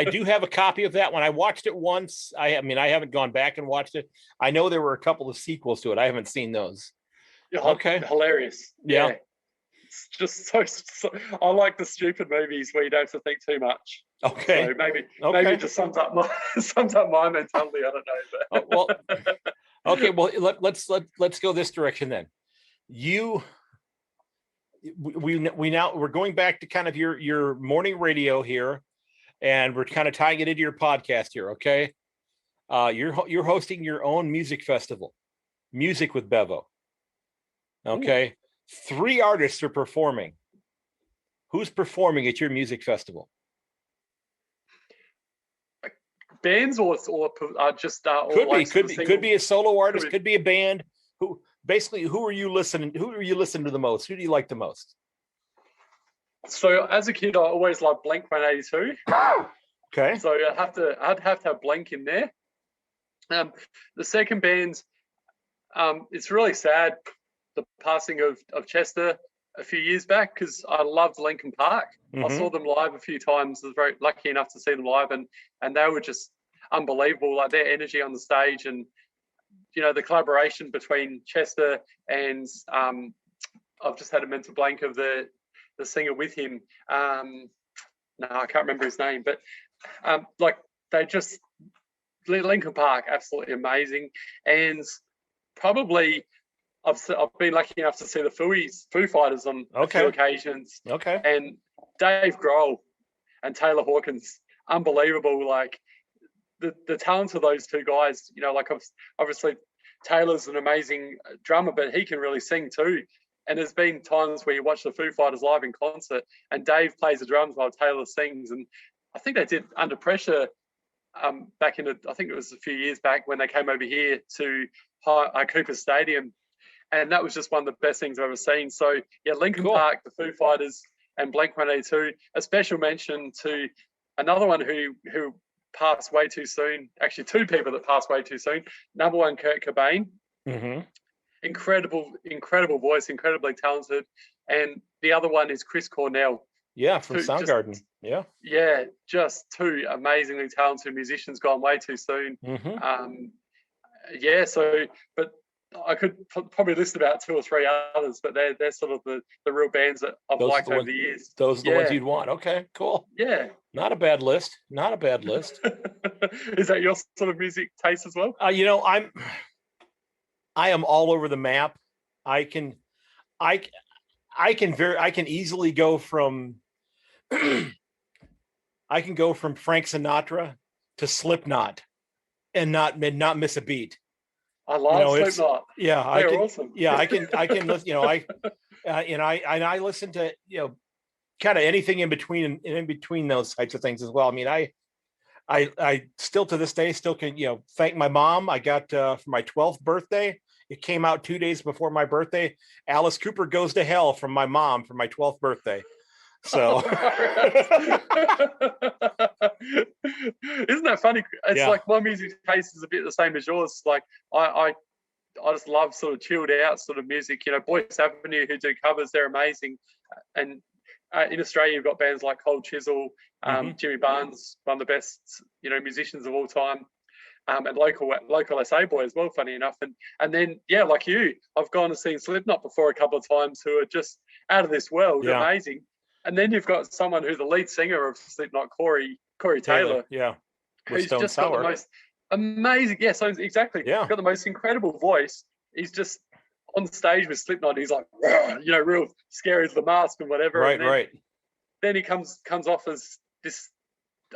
do have a copy of that one. I watched it once. I haven't gone back and watched it. I know there were a couple of sequels to it. I haven't seen those. Okay, hilarious. Yeah. It's just so I like the stupid movies where you don't have to think too much. Okay. So maybe it just sums up my mentality. I don't know. But. Okay. Well, let's go this direction then. We're going back to kind of your morning radio here, and we're kind of tying it into your podcast here. Okay. You're hosting your own music festival, Music with Bevo. Okay. Ooh. 3 artists are performing. Who's performing at your music festival? Bands or just could be a solo artist, could be a band. Who are you listening to the most? Who do you like the most? So as a kid, I always loved Blink 182. Okay. So I'd have to have Blink in there. The second band, it's really sad, the passing of Chester a few years back, because I loved Linkin Park. Mm-hmm. I saw them live a few times. I was very lucky enough to see them live, and they were just unbelievable, like their energy on the stage, and the collaboration between Chester and I've just had a mental blank of the singer with him. No, I can't remember his name, but Linkin Park, absolutely amazing. And probably I've been lucky enough to see the Foo Fighters on a few occasions. Okay. And Dave Grohl and Taylor Hawkins, unbelievable. Like the talent of those two guys, obviously Taylor's an amazing drummer, but he can really sing too. And there's been times where you watch the Foo Fighters live in concert and Dave plays the drums while Taylor sings. And I think they did Under Pressure back I think it was a few years back when they came over here to Cooper Stadium. And that was just one of the best things I've ever seen. So, yeah, Linkin Park, the Foo Fighters, and Blink 182. A special mention to another one who passed way too soon. Actually, 2 people that passed way too soon. Number one, Kurt Cobain. Mm-hmm. Incredible voice, incredibly talented. And the other one is Chris Cornell. Yeah, from Soundgarden. Yeah, just 2 amazingly talented musicians gone way too soon. Mm-hmm. But I could probably list about 2 or 3 others, but they're sort of the real bands that I've liked over the years. Those are the ones you'd want. Okay, cool. Yeah. Not a bad list. Is that your sort of music taste as well? I am all over the map. I can easily go from Frank Sinatra to Slipknot and not miss a beat. I love Slipknot. Yeah, they're awesome. Yeah, I can listen. I listen to kind of anything in between those types of things as well. I mean, I still to this day still can thank my mom. I got for my 12th birthday. It came out 2 days before my birthday. Alice Cooper Goes to Hell from my mom for my 12th birthday. So isn't that funny? It's like my music taste is a bit the same as yours. Like I just love sort of chilled out sort of music. Boyce Avenue, who do covers, they're amazing. And in Australia, you've got bands like Cold Chisel, Jimmy Barnes, one of the best musicians of all time. And local SA boy as well, funny enough. And then, like you, I've gone and seen Slipknot before a couple of times, who are just out of this world, amazing. And then you've got someone who's the lead singer of Slipknot, Corey Taylor. Yeah. Who's just got the most amazing, so exactly. Yeah. Got the most incredible voice. He's just on stage with Slipknot. He's like, real scary as the mask and whatever. Right. Then he comes off as this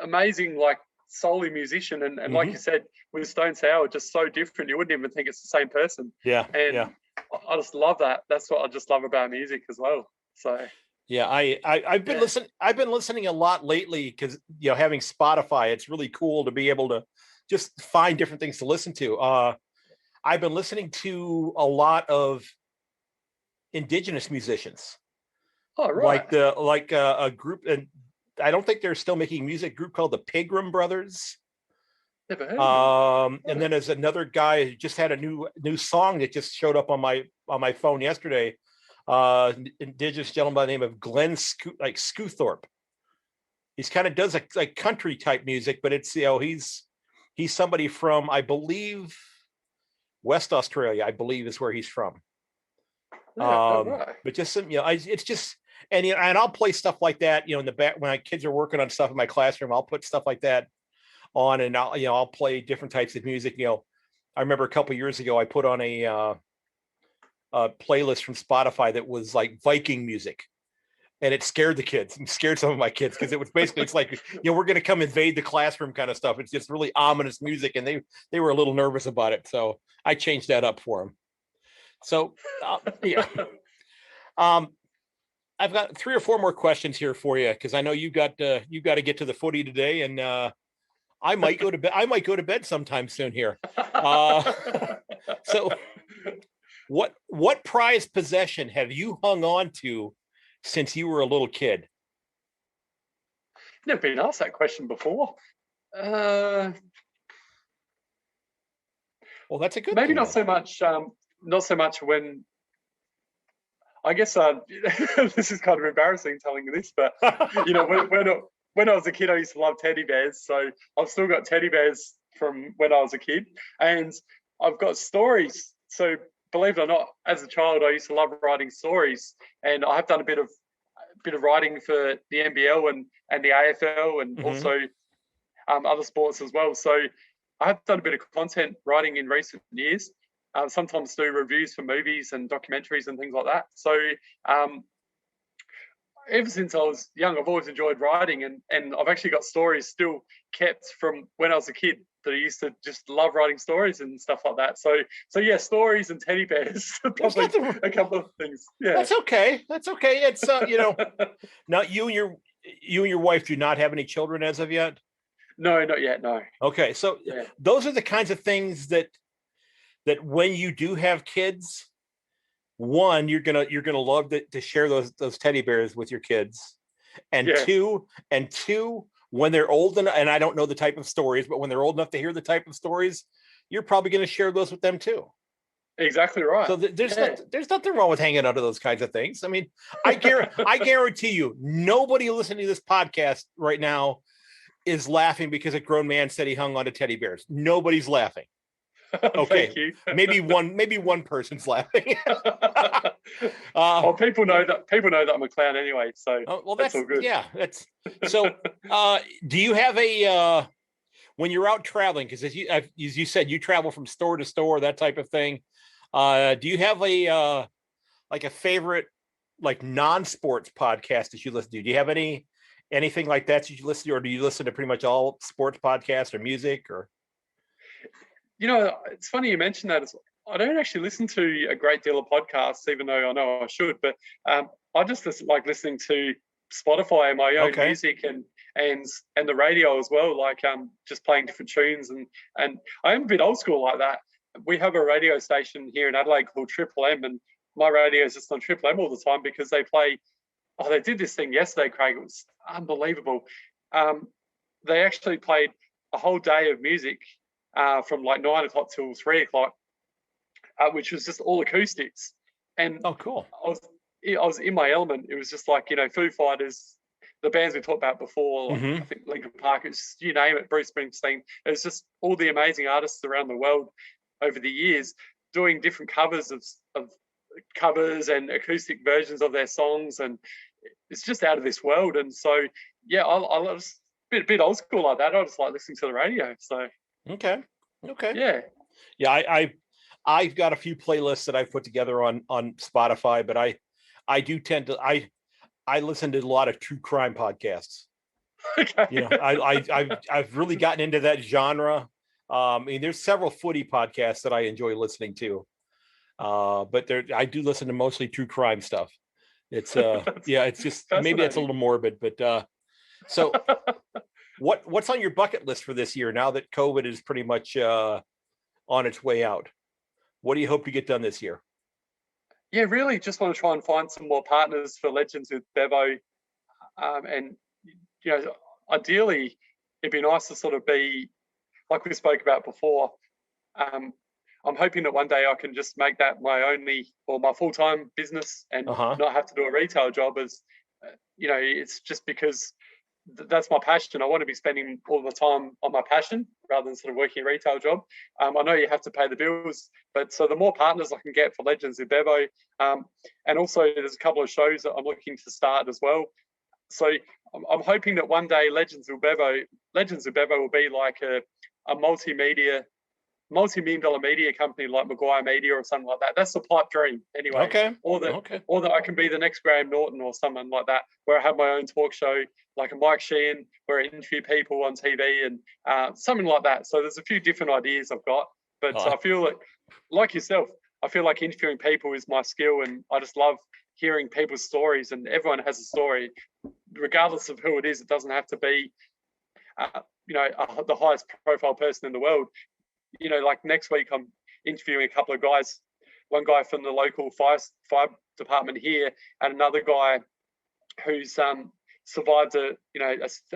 amazing, like, solely musician, and like you said, with Stone Sour, just so different. You wouldn't even think it's the same person. I just love that. That's what I just love about music as well. So I've been listening a lot lately because having Spotify, it's really cool to be able to just find different things to listen to. I've been listening to a lot of indigenous musicians. Oh, right. Like a group, and I don't think they're still making music. Group called the Pegram Brothers. Never heard of them. And then there's another guy who just had a new song that just showed up on my phone yesterday. Indigenous gentleman by the name of Glenn Scoothorpe. He's kind of does like country type music, but it's he's somebody from, I believe, West Australia, I believe is where he's from. Yeah, right. But just some, it's just, and and I'll play stuff like that, in the back when my kids are working on stuff in my classroom. I'll put stuff like that on, and I'll play different types of music. I remember a couple of years ago I put on a playlist from Spotify that was like Viking music, and it scared the kids. It scared some of my kids because it was basically, it's like, we're going to come invade the classroom kind of stuff. It's just really ominous music, and they were a little nervous about it. So I changed that up for them. So yeah. I've got 3 or 4 more questions here for you, because I know you got to get to the footy today, and I might go to bed. I might go to bed sometime soon here. So what prized possession have you hung on to since you were a little kid? Never been asked that question before. Well, that's a good maybe thing, not then. not so much when, I guess this is kind of embarrassing telling you this, but when I was a kid, I used to love teddy bears. So I've still got teddy bears from when I was a kid, and I've got stories. So believe it or not, as a child, I used to love writing stories, and I have done a bit of writing for the NBL and the AFL, and also other sports as well. So I have done a bit of content writing in recent years. Sometimes do reviews for movies and documentaries and things like that. So ever since I was young, I've always enjoyed writing, and I've actually got stories still kept from when I was a kid that I used to just love writing stories and stuff like that. So yeah, stories and teddy bears are probably a couple of things. Yeah, that's okay. It's not you and your wife do not have any children as of yet? No, not yet. No. Okay, so yeah. Those are the kinds of things that when you do have kids, one, you're gonna love to share those teddy bears with your kids, and two, when they're old enough, and I don't know the type of stories, but when they're old enough to hear the type of stories, you're probably going to share those with them too. Exactly right. So there's nothing wrong with hanging out of those kinds of things. I mean, I guarantee you, nobody listening to this podcast right now is laughing because a grown man said he hung on to teddy bears. Nobody's laughing. Okay, Thank you. maybe one person's laughing. Well, people know that I'm a clown anyway, so well, that's all good. Yeah, that's so. Do you have a when you're out traveling? Because as you said, you travel from store to store, that type of thing. Do you have a favorite non-sports podcast that you listen to? Do you have anything like that you listen to, or do you listen to pretty much all sports podcasts or music or? It's funny you mentioned that. I don't actually listen to a great deal of podcasts, even though I know I should. But I just like listening to Spotify and my own music and the radio as well. Like just playing different tunes, and I am a bit old school like that. We have a radio station here in Adelaide called Triple M, and my radio is just on Triple M all the time because they play. Oh, they did this thing yesterday, Craig. It was unbelievable. They actually played a whole day of music. From like 9 o'clock till 3 o'clock, which was just all acoustics. And cool. I was in my element. It was just like, Foo Fighters, the bands we talked about before, like, I think Linkin Park, it's, you name it, Bruce Springsteen. It was just all the amazing artists around the world over the years doing different covers of covers and acoustic versions of their songs, and it's just out of this world. And so, yeah, I was a bit old school like that. I just like listening to the radio. So. Okay. Yeah. I've got a few playlists that I've put together on Spotify, but I do tend to I listen to a lot of true crime podcasts. Okay. I've really gotten into that genre. I mean, there's several footy podcasts that I enjoy listening to, but I do listen to mostly true crime stuff. It's it's just maybe it's a little morbid, but so. What's on your bucket list for this year now that COVID is pretty much on its way out? What do you hope to get done this year? Yeah, really just want to try and find some more partners for Legends with Bevo. And, ideally, it'd be nice to sort of be, like we spoke about before, I'm hoping that one day I can just make that my only or my full-time business and not have to do a retail job as, it's just because that's my passion. I want to be spending all the time on my passion rather than sort of working a retail job. I know you have to pay the bills, but so the more partners I can get for Legends with Bevo, and also there's a couple of shows that I'm looking to start as well. So I'm hoping that one day Legends with Bevo will be like a multi-million-dollar media company like Maguire Media or something like that. That's the pipe dream, anyway. Okay. Or that I can be the next Graham Norton or someone like that, where I have my own talk show, like a Mike Sheehan, where I interview people on TV and something like that. So there's a few different ideas I've got, but I feel like yourself, I feel like interviewing people is my skill, and I just love hearing people's stories. And everyone has a story, regardless of who it is. It doesn't have to be, the highest profile person in the world. Like next week, I'm interviewing a couple of guys, one guy from the local fire department here, and another guy who's survived a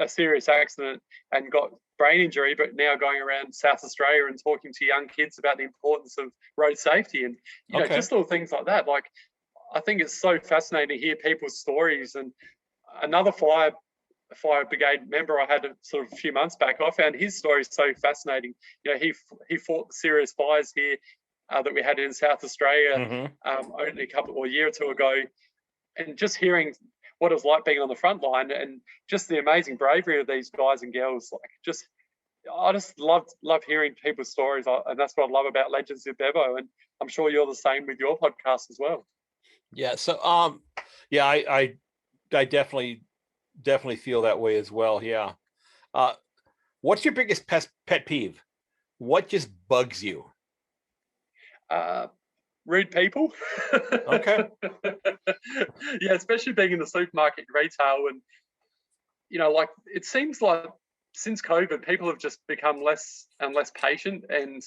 serious accident and got brain injury, but now going around South Australia and talking to young kids about the importance of road safety and just little things like that. Like, I think it's so fascinating to hear people's stories. And another fire brigade member I had sort of a few months back, I found his story so fascinating. He fought the serious fires here that we had in South Australia only a year or two ago, and just hearing what it was like being on the front line and just the amazing bravery of these guys and girls. I just love hearing people's stories, and that's what I love about Legends with Bevo. And I'm sure you're the same with your podcast as well. Yeah. So, I definitely feel that way as well. Yeah. What's your biggest pet peeve? What just bugs you? Rude people. Okay. Yeah, especially being in the supermarket retail, and it seems like since COVID, people have just become less and less patient, and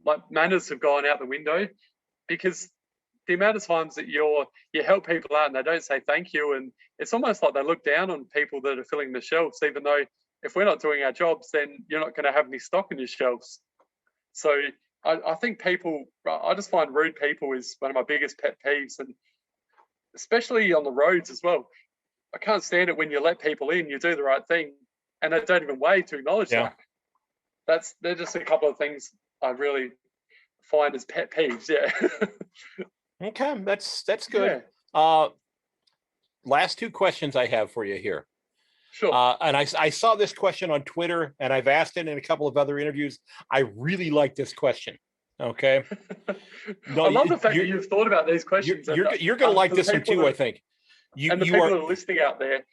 like manners have gone out the window, because the amount of times that you help people out and they don't say thank you, and it's almost like they look down on people that are filling the shelves, even though if we're not doing our jobs, then you're not going to have any stock in your shelves. So I think I just find rude people is one of my biggest pet peeves, and especially on the roads as well. I can't stand it when you let people in, you do the right thing, and they don't even wave to acknowledge that. They're just a couple of things I really find as pet peeves. Yeah. Okay, that's good. Last two questions I have for you here. Sure. And I saw this question on Twitter, and I've asked it in a couple of other interviews. I really like this question. Okay. No, I love the fact that you've thought about these questions. You're going to like this one too, I think. And the people that are listening out there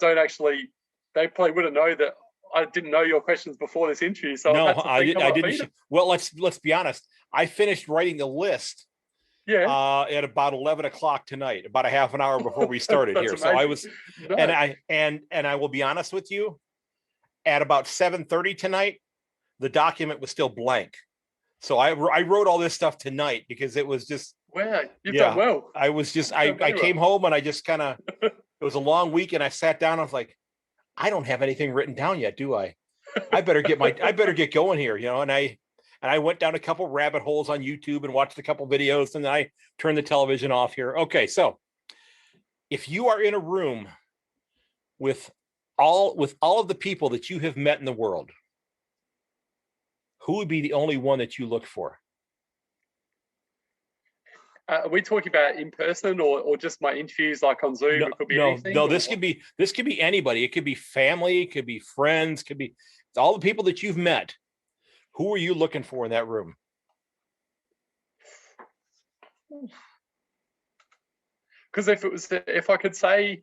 don't actually. They probably wouldn't know that I didn't know your questions before this interview. So no, I didn't. Well, let's be honest. I finished writing the list. Yeah. At about 11 o'clock tonight, about a half an hour before we started here. So I was, and I will be honest with you, at about 7:30 tonight, the document was still blank. So I wrote all this stuff tonight because it was just. Wow, you've done well. I was just, I came home and I just kind of, it was a long week, and I sat down. I was like, I don't have anything written down yet, do I? I better get going here, and I went down a couple rabbit holes on YouTube and watched a couple videos, and then I turned the television off here. Okay, so if you are in a room with all of the people that you have met in the world, who would be the only one that you look for? Are we talking about in person or just my interviews like on Zoom? It could be anything. No, this could be anybody. It could be family, it could be friends, it could be all the people that you've met. Who are you looking for in that room? Because if I could say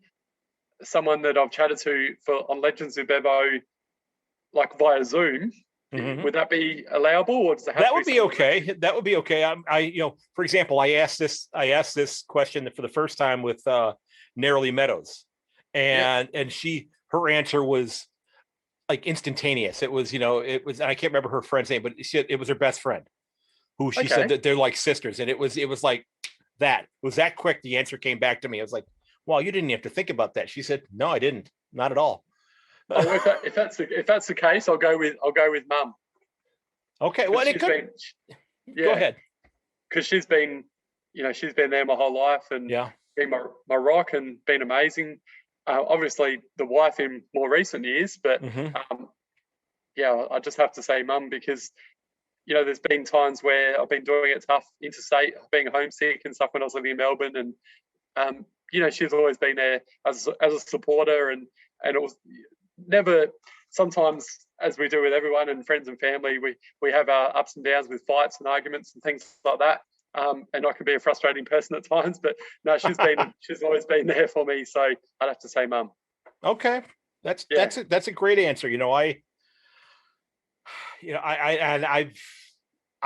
someone that I've chatted to on Legends with Bevo, like via Zoom, would that be allowable, or does it have that would be okay? That would be okay. For example, I asked this question for the first time with Narrowly Meadows, and her answer was, like instantaneous. It was, it was, and I can't remember her friend's name, but it was her best friend who she said Okay. that they're like sisters. And it was like that. It was that quick. The answer came back to me. I was like, well, you didn't have to think about that. She said, no, I didn't. Not at all. Oh, if that's the case, I'll go with Mum. Okay. Well, it could. Go ahead. Because she's been there my whole life, and been my rock and been amazing. Obviously, the wife in more recent years, but I just have to say Mum, because there's been times where I've been doing it tough interstate, being homesick and stuff when I was living in Melbourne, and she's always been there as a supporter, and it was never. Sometimes, as we do with everyone and friends and family, we have our ups and downs with fights and arguments and things like that. And I can be a frustrating person at times, but no, she's always been there for me. So I'd have to say Mum. Okay, that's a great answer. I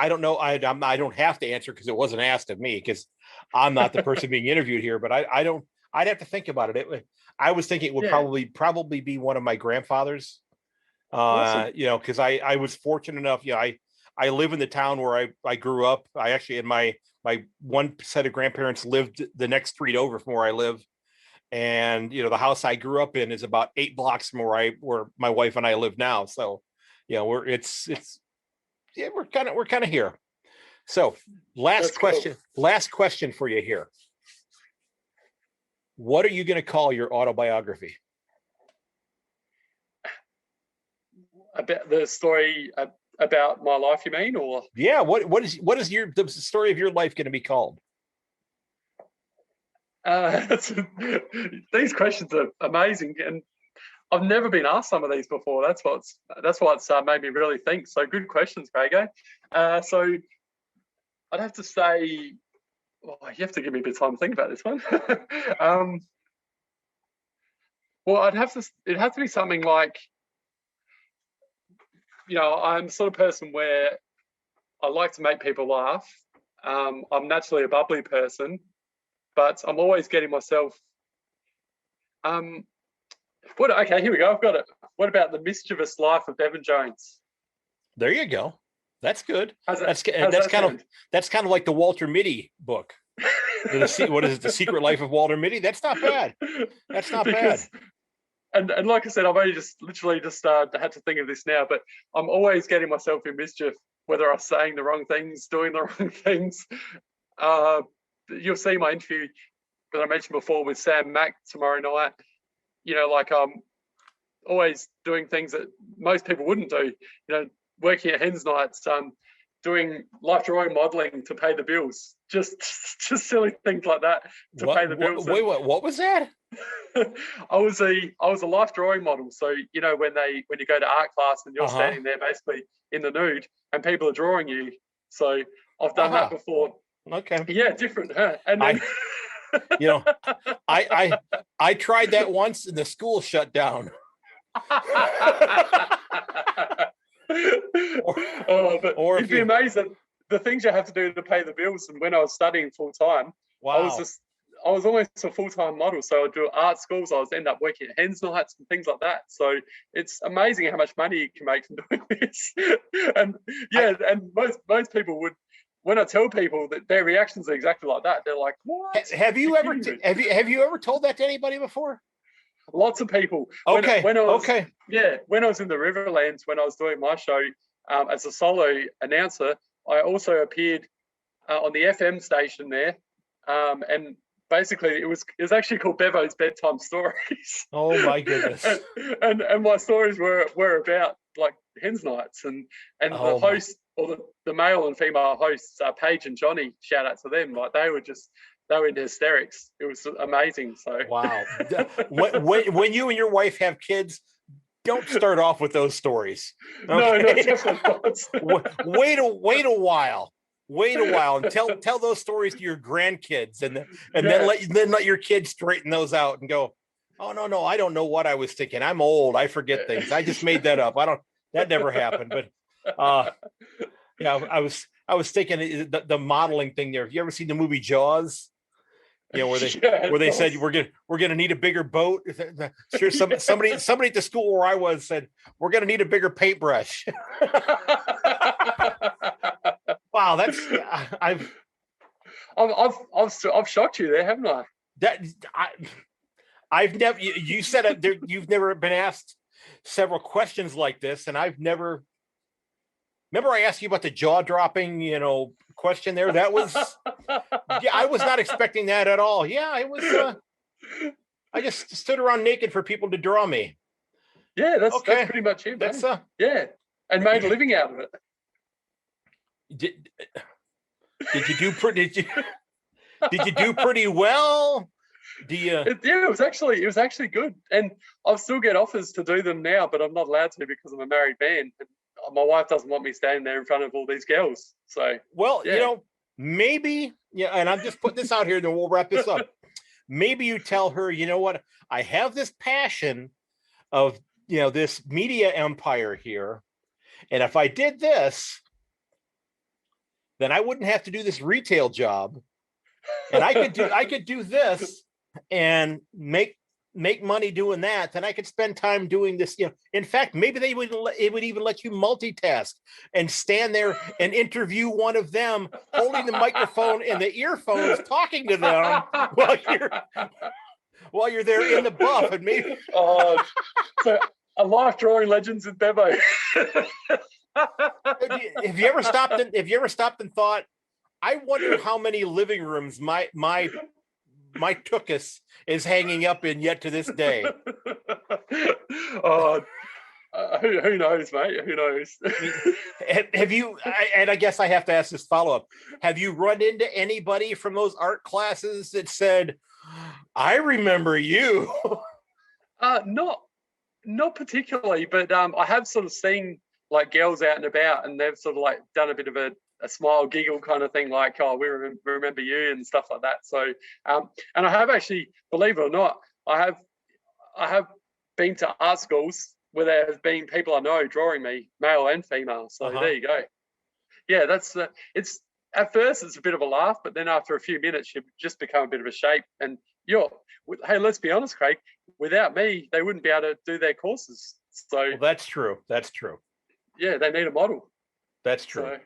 don't know. I don't have to answer because it wasn't asked of me, because I'm not the person being interviewed here. But I don't. I'd have to think about it. I was thinking it would probably be one of my grandfathers. Awesome. Because I was fortunate enough. I live in the town where I grew up. I actually had my one set of grandparents lived the next street over from where I live. And, the house I grew up in is about 8 blocks from where my wife and I live now. So, we're kind of here. So last question for you here. What are you going to call your autobiography? About the story about my life, you mean? Or what is the story of your life going to be called? These questions are amazing, and I've never been asked some of these before. That's what's made me really think. So good questions, Craig. So I'd have to say, you have to give me a bit of time to think about this one. Well, it'd have to be something like, I'm the sort of person where I like to make people laugh. I'm naturally a bubbly person, but I'm always getting myself. Okay, here we go. I've got it. What about The Mischievous Life of Bevan Jones? There you go. That's good. That's kind of like the Walter Mitty book. What is it? The Secret Life of Walter Mitty? That's not bad. That's not bad. And like I said, I've only literally had to think of this now, but I'm always getting myself in mischief, whether I'm saying the wrong things, doing the wrong things. You'll see my interview that I mentioned before with Sam Mack tomorrow night. I'm always doing things that most people wouldn't do. Working at Hens Nights, doing life drawing modelling to pay the bills, just silly things like that to pay the bills. Wait, what was that? I was a life drawing model. So when you go to art class and you're standing there basically in the nude and people are drawing you. So I've done that before. Okay. Yeah, different, huh? And then I tried that once and the school shut down. But you'd be amazed at the things you have to do to pay the bills. And when I was studying full time, I was almost a full-time model. So I'd do art schools. I was end up working at Hens Nights and things like that. So it's amazing how much money you can make from doing this. And most people would, when I tell people, that their reactions are exactly like that. They're like, "What? Have you ever told that to anybody before?" Lots of people. Okay. When I was in the Riverlands, when I was doing my show as a solo announcer, I also appeared on the FM station there, and basically it was actually called Bevo's Bedtime Stories. Oh my goodness! and my stories were about like Hens Nights and the host, or the male and female hosts, Paige and Johnny. Shout out to them. Like they were in hysterics. It was amazing. So wow. when you and your wife have kids, don't start off with those stories. Okay? No, definitely not. Wait a while. And tell those stories to your grandkids, and then let your kids straighten those out and go, oh no, I don't know what I was thinking. I'm old. I forget things. I just made that up. That never happened. But I was thinking the modeling thing there. Have you ever seen the movie Jaws? where they Yeah, said we're gonna need a bigger boat. Sure, somebody at the school where I was said we're gonna need a bigger paintbrush. Wow, that's I've shocked you there, haven't I? I've never. You said you've never been asked several questions like this, and I've never. Remember, I asked you about the jaw-dropping, question there. That was, yeah, I was not expecting that at all. Yeah, it was. I just stood around naked for people to draw me. Yeah, that's pretty much it. That's yeah, and made a living out of it. Did you do pretty? Did you do pretty well? It was actually good, and I'll still get offers to do them now, but I'm not allowed to because I'm a married man. And my wife doesn't want me standing there in front of all these girls. So maybe, and I'm just putting this out here, and then we'll wrap this up. Maybe you tell her, you know what, I have this passion of this media empire here, and if I did this, then I wouldn't have to do this retail job, and I could do this and make money doing that. Then I could spend time doing this. In fact, maybe it would even let you multitask and stand there and interview one of them holding the microphone and the earphones, talking to them while you're there in the buff. And maybe so a life drawing Legends with Bevo. Have you ever stopped and thought, I wonder how many living rooms my tuchus is hanging up in yet to this day? Who knows, mate? Who knows? Have you? And I guess I have to ask this follow-up. Have you run into anybody from those art classes that said, "I remember you"? Not particularly, but I have sort of seen like girls out and about, and they've sort of like done a bit of a smile, giggle kind of thing, like, "Oh, we remember you," and stuff like that. So, and I have actually, believe it or not, I have been to art schools where there have been people I know drawing me, male and female. So there you go. Yeah, that's it's at first it's a bit of a laugh, but then after a few minutes, you just become a bit of a shape. And hey, let's be honest, Craig. Without me, they wouldn't be able to do their courses. So that's true. That's true. Yeah, they need a model. That's true. So,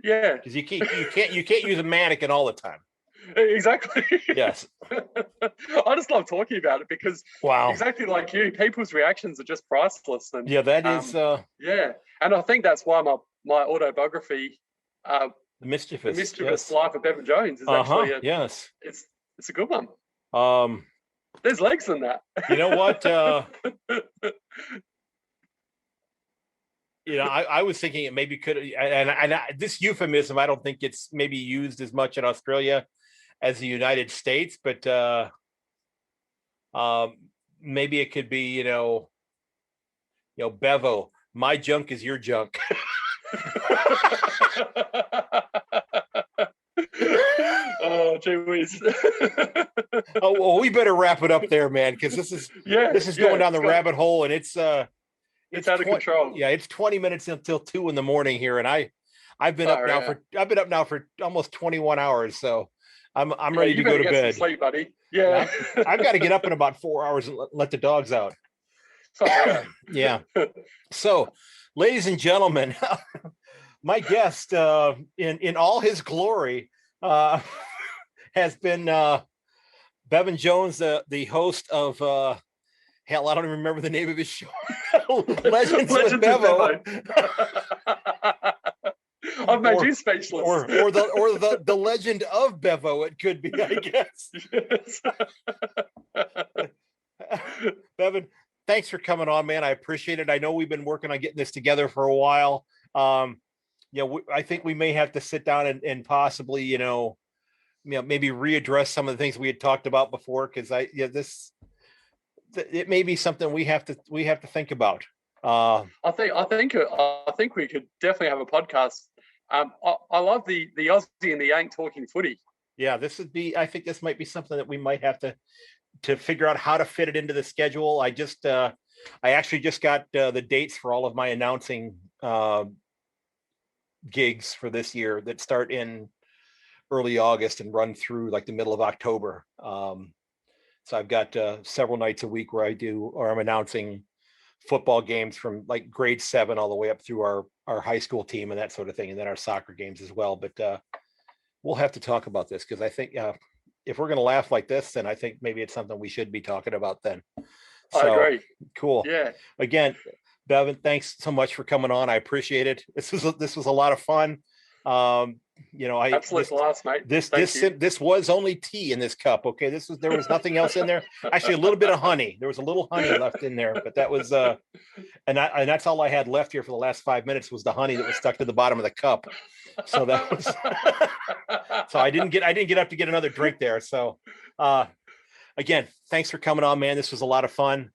yeah, because you can't use a mannequin all the time. Exactly. Yes. I just love talking about it because exactly like you, people's reactions are just priceless. And that is yeah, and I think that's why my autobiography, The Mischievous Life of Bevan Jones, is actually it's a good one. There's legs in that. You know what? I was thinking it maybe could, and this euphemism, I don't think it's maybe used as much in Australia as the United States, but maybe it could be, Bevo, my junk is your junk. Oh, gee whiz. Oh, well, we better wrap it up there, man, because this is going down the rabbit hole, and it's out of control. Yeah, it's 20 minutes until 2 a.m. here, and I've been up now for almost 21 hours, so I'm ready to go to bed. Sleep, buddy. Yeah, I've got to get up in about 4 hours and let the dogs out. Yeah. So, ladies and gentlemen, my guest in all his glory has been Bevan Jones, the host of hell, I don't even remember the name of his show. Legends with Bevo. I've made you speechless. Or the legend of Bevo, it could be, I guess. Yes. Bevan, thanks for coming on, man. I appreciate it. I know we've been working on getting this together for a while. I think we may have to sit down and possibly, maybe readdress some of the things we had talked about before, because it may be something we have to think about. I think we could definitely have a podcast. I love the Aussie and the Yank talking footy. Yeah, I think this might be something that we might have to figure out how to fit it into the schedule. I actually just got the dates for all of my announcing gigs for this year that start in early August and run through like the middle of October. So I've got several nights a week where I'm announcing football games from like grade 7 all the way up through our high school team and that sort of thing, and then our soccer games as well. But we'll have to talk about this, because I think if we're going to laugh like this, then I think maybe it's something we should be talking about then. I So agree. cool. Yeah. Again, Bevan, thanks so much for coming on. I appreciate it. This was a lot of fun. Absolute blast, mate. This was only tea in this cup. Okay, there was nothing else in there. Actually, a little bit of honey. There was a little honey left in there, but that was and that's all I had left here for the last 5 minutes was the honey that was stuck to the bottom of the cup. So that was so I didn't get up to get another drink there. So again, thanks for coming on, man. This was a lot of fun.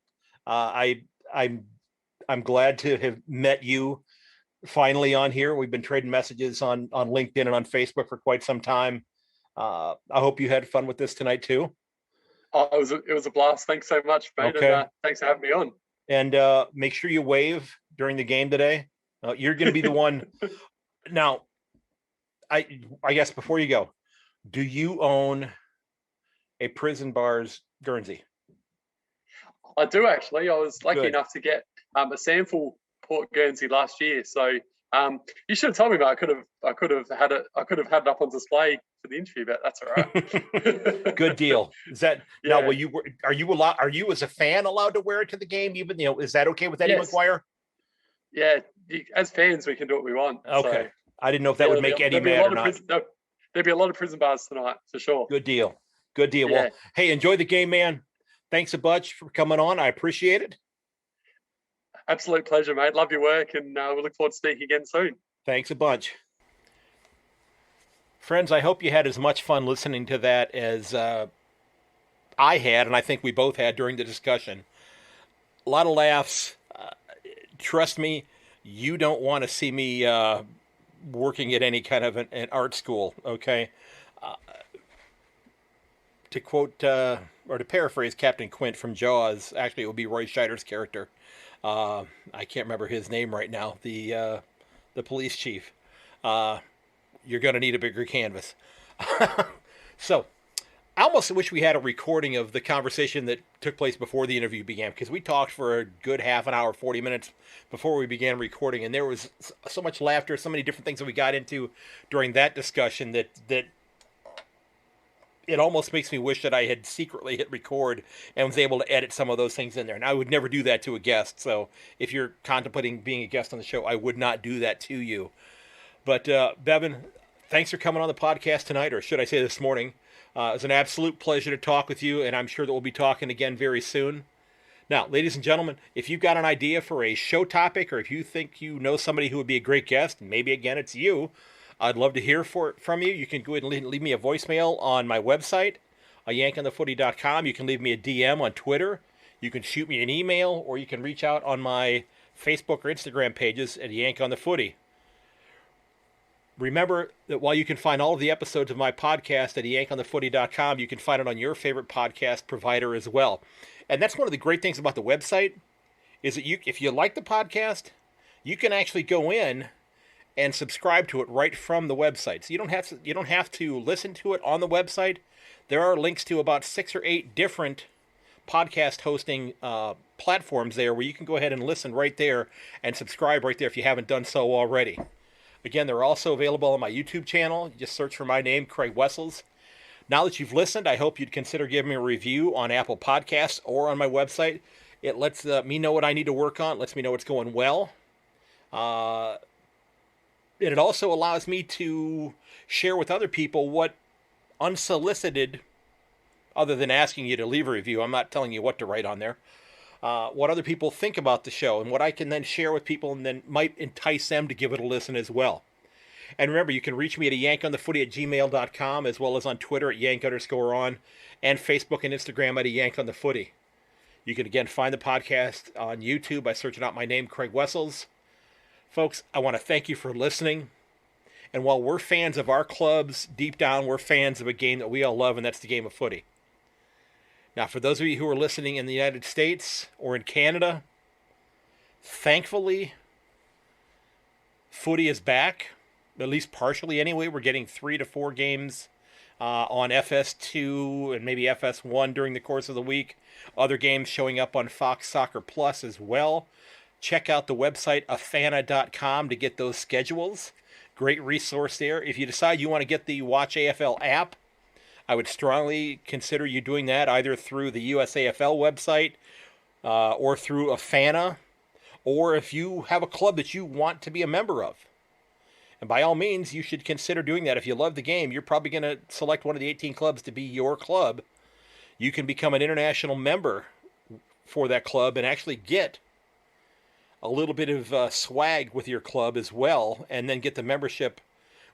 I'm glad to have met you finally on here. We've been trading messages on LinkedIn and on Facebook for quite some time. I hope you had fun with this tonight too. Oh, it was a blast. Thanks so much, mate. Okay. And thanks for having me on. And make sure you wave during the game today. You're going to be the one. Now, I guess before you go, do you own a Prison Bars Guernsey? I do, actually. I was lucky enough to get a sample Port Guernsey last year. So you should have told me about it. I could have had it up on display for the interview, but that's all right. Good deal. Is that now? Are you as a fan allowed to wear it to the game? Even is that okay with Eddie McGuire? Yeah, as fans we can do what we want. Okay, so, I didn't know if that would make Eddie mad or not. There'd be a lot of prison bars tonight for sure. Good deal. Yeah. Well, hey, enjoy the game, man. Thanks a bunch for coming on. I appreciate it. Absolute pleasure, mate. Love your work, and we look forward to speaking again soon. Thanks a bunch. Friends, I hope you had as much fun listening to that as I had, and I think we both had during the discussion. A lot of laughs. Trust me, you don't want to see me working at any kind of an art school, okay? To quote, or to paraphrase Captain Quint from Jaws, actually it would be Roy Scheider's character. I can't remember his name right now, the police chief. You're going to need a bigger canvas. So, I almost wish we had a recording of the conversation that took place before the interview began, because we talked for a good half an hour, 40 minutes before we began recording, and there was so much laughter, so many different things that we got into during that discussion that it almost makes me wish that I had secretly hit record and was able to edit some of those things in there. And I would never do that to a guest, so if you're contemplating being a guest on the show, I would not do that to you. But Bevan, thanks for coming on the podcast tonight, or should I say this morning. It was an absolute pleasure to talk with you, and I'm sure that we'll be talking again very soon. Now, ladies and gentlemen, if you've got an idea for a show topic, or if you think you know somebody who would be a great guest, maybe again it's you, I'd love to hear from you. You can go ahead and leave me a voicemail on my website, yankonthefooty.com. You can leave me a DM on Twitter. You can shoot me an email, or you can reach out on my Facebook or Instagram pages at Yank on the Footy. Remember that while you can find all of the episodes of my podcast at yankonthefooty.com, you can find it on your favorite podcast provider as well. And that's one of the great things about the website, is that if you like the podcast, you can actually go in and subscribe to it right from the website. So you don't have to listen to it on the website. There are links to about 6 or 8 different podcast hosting platforms there where you can go ahead and listen right there and subscribe right there if you haven't done so already. Again, they're also available on my YouTube channel. Just search for my name, Craig Wessels. Now that you've listened, I hope you'd consider giving me a review on Apple Podcasts or on my website. It lets me know what I need to work on. It lets me know what's going well. It also allows me to share with other people what unsolicited, other than asking you to leave a review, I'm not telling you what to write on there, what other people think about the show, and what I can then share with people and then might entice them to give it a listen as well. And remember, you can reach me at yankonthefooty@gmail.com, as well as on Twitter at yank_on, and Facebook and Instagram at @yankonthefooty. You can again find the podcast on YouTube by searching out my name, Craig Wessels. Folks, I want to thank you for listening. And while we're fans of our clubs, deep down we're fans of a game that we all love, and that's the game of footy. Now, for those of you who are listening in the United States or in Canada, thankfully, footy is back. at least partially anyway. We're getting 3 to 4 games on FS2 and maybe FS1 during the course of the week. Other games showing up on Fox Soccer Plus as well. Check out the website afana.com to get those schedules. Great resource there. If you decide you want to get the Watch AFL app, I would strongly consider you doing that either through the USAFL website or through Afana, or if you have a club that you want to be a member of. And by all means, you should consider doing that. If you love the game, you're probably going to select one of the 18 clubs to be your club. You can become an international member for that club and actually get a little bit of swag with your club as well, and then get the membership,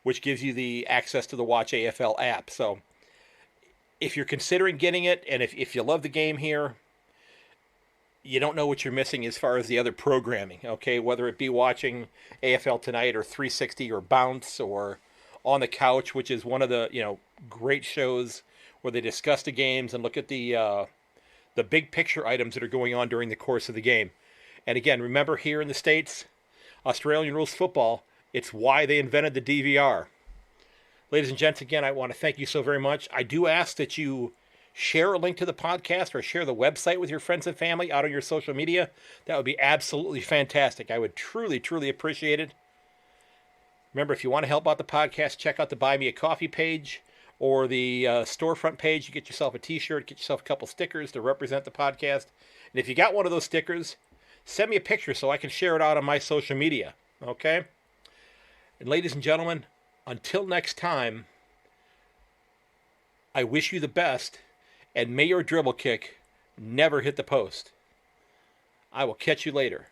which gives you the access to the Watch AFL app. So if you're considering getting it, and if you love the game here, you don't know what you're missing as far as the other programming, okay? Whether it be watching AFL Tonight or 360 or Bounce or On the Couch, which is one of the great shows where they discuss the games and look at the big picture items that are going on during the course of the game. And again, remember here in the States, Australian rules football, it's why they invented the DVR. Ladies and gents, again, I want to thank you so very much. I do ask that you share a link to the podcast or share the website with your friends and family out on your social media. That would be absolutely fantastic. I would truly, truly appreciate it. Remember, if you want to help out the podcast, check out the Buy Me a Coffee page or the storefront page. You get yourself a t-shirt, get yourself a couple stickers to represent the podcast. And if you got one of those stickers, send me a picture so I can share it out on my social media. Okay? And ladies and gentlemen, until next time, I wish you the best, and may your dribble kick never hit the post. I will catch you later.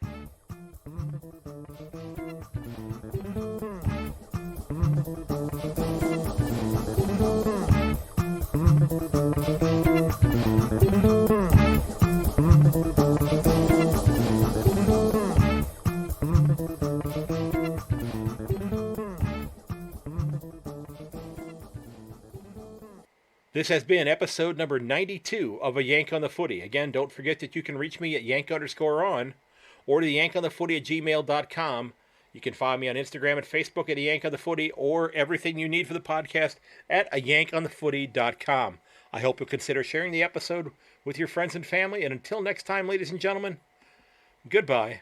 This has been episode number 92 of A Yank on the Footy. Again, don't forget that you can reach me at yank_on or to yankonthefooty@gmail.com. You can find me on Instagram and Facebook at A Yank on the Footy, or everything you need for the podcast at ayankonthefooty.com. I hope you'll consider sharing the episode with your friends and family. And until next time, ladies and gentlemen, goodbye.